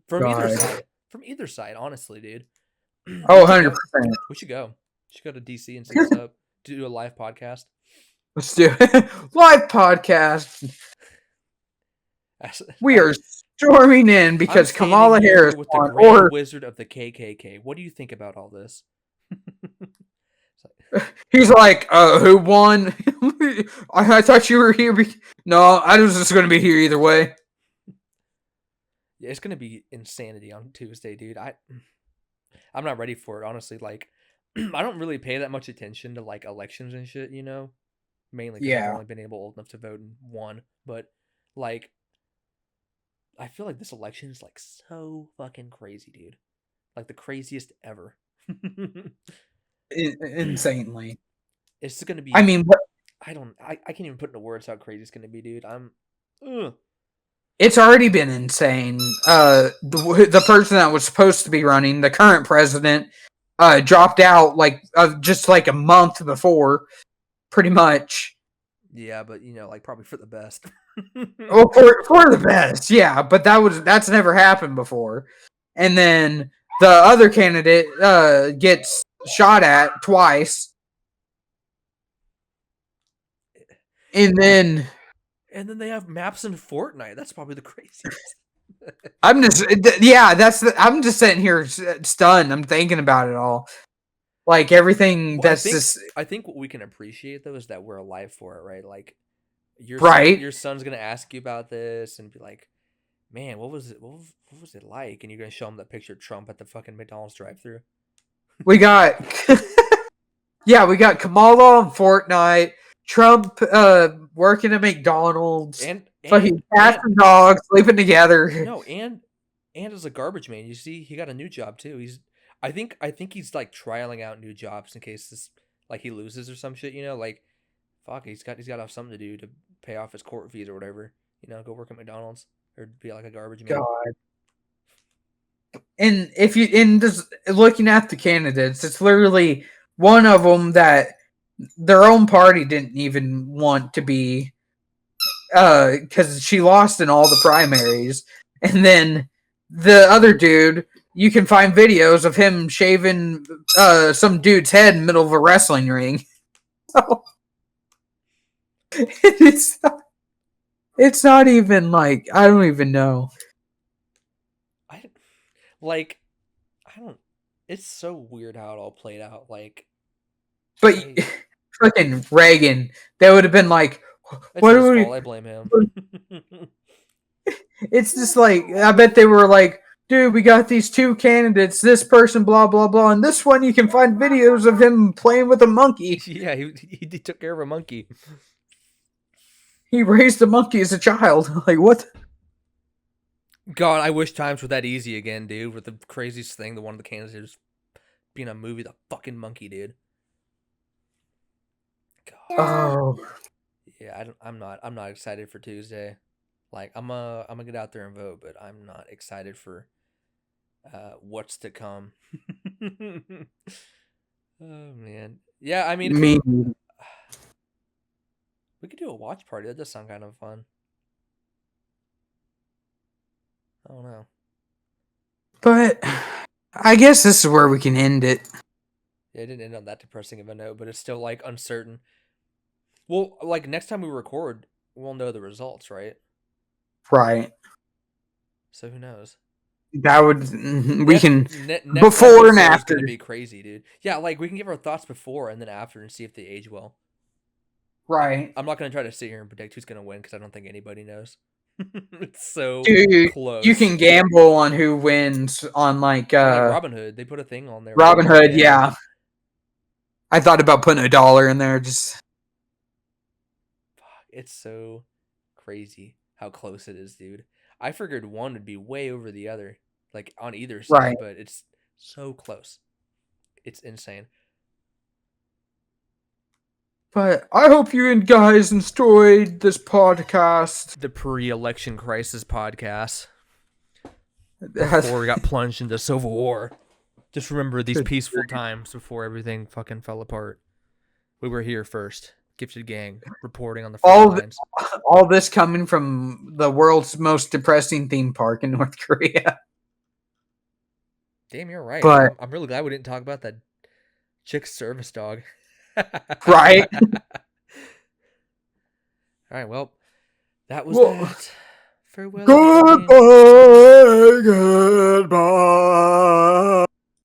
From either side, honestly, dude. Oh, 100%. We should go. We should go to DC and set this up to do a live podcast. Let's do it. Live podcast. We are storming in because Kamala Harris with the Grand Wizard of the KKK. What do you think about all this? He's like, who won? I thought you were here. No, I was just going to be here either way. Yeah, it's going to be insanity on Tuesday, dude. I'm not ready for it, honestly. Like, I don't really pay that much attention to, like, elections and shit, you know? Mainly because I've only been old enough to vote in one. But, like, I feel like this election is, like, so fucking crazy, dude. Like, the craziest ever. Insanely. It's going to be... I mean... I can't even put into words how crazy it's going to be, dude. It's already been insane. The person that was supposed to be running, the current president, dropped out just like a month before, pretty much. Yeah, but like probably for the best. Oh, for the best, yeah. But that's never happened before. And then the other candidate gets shot at twice, and then they have maps in Fortnite. That's probably the craziest. I'm just sitting here stunned. I'm thinking about it all, like everything Well, that's just I think what we can appreciate though is that we're alive for it, right? Like right. your son's gonna ask you about this and be like, "Man, what was it? What was it like?" And you're gonna show him that picture of Trump at the fucking McDonald's drive-through. We got yeah, we got Kamala on Fortnite, Trump working at McDonald's, fucking cats and dogs sleeping together. No, and as a garbage man, you see, he got a new job too. I think he's like trialing out new jobs in case this like he loses or some shit. Like fuck, he's got to have something to do to pay off his court fees or whatever. Go work at McDonald's or be like a garbage man. God. And if you in just looking at the candidates, it's literally one of them that their own party didn't even want to be because she lost in all the primaries, and then the other dude, you can find videos of him shaving some dude's head in the middle of a wrestling ring. So it's not even like I don't even know. Like I don't. It's so weird how it all played out. Like, but freaking Reagan, they would have been like, "What are we?" I blame him. It's just like I bet they were like, dude, we got these two candidates, this person, blah blah blah, and this one you can find videos of him playing with a monkey. Yeah, he took care of a monkey. He raised a monkey as a child. Like what? God, I wish times were that easy again, dude. With the craziest thing, one of the candidates being a movie, the fucking monkey, dude. God. Oh. Yeah, I'm not excited for Tuesday. Like I'm gonna get out there and vote, but I'm not excited for what's to come. Oh man. Yeah, I mean we could do a watch party. That does sound kind of fun. I don't know. But I guess this is where we can end it. Yeah, it didn't end on that depressing of a note, but it's still like uncertain. Well, like next time we record, we'll know the results, right? Right. So who knows? That would we can before and after. Gonna be crazy, dude. Yeah, like we can give our thoughts before and then after and see if they age well. Right. I'm not gonna try to sit here and predict who's gonna win because I don't think anybody knows. It's so close. You can gamble on who wins on like Robinhood. They put a thing on there. Robinhood, yeah. I thought about putting $1 in there. Just fuck, it's so crazy how close it is, dude. I figured one would be way over the other, like on either side, right. But it's so close. It's insane. But I hope you guys enjoyed this podcast. The pre-election crisis podcast. Before we got plunged into civil war. Just remember these peaceful times before everything fucking fell apart. We were here first. Gifted Gang reporting on the front lines. All this coming from the world's most depressing theme park in North Korea. Damn, you're right. But I'm really glad we didn't talk about that chick service dog. Right. All right. Well, that was that. Farewell. Goodbye. Goodbye.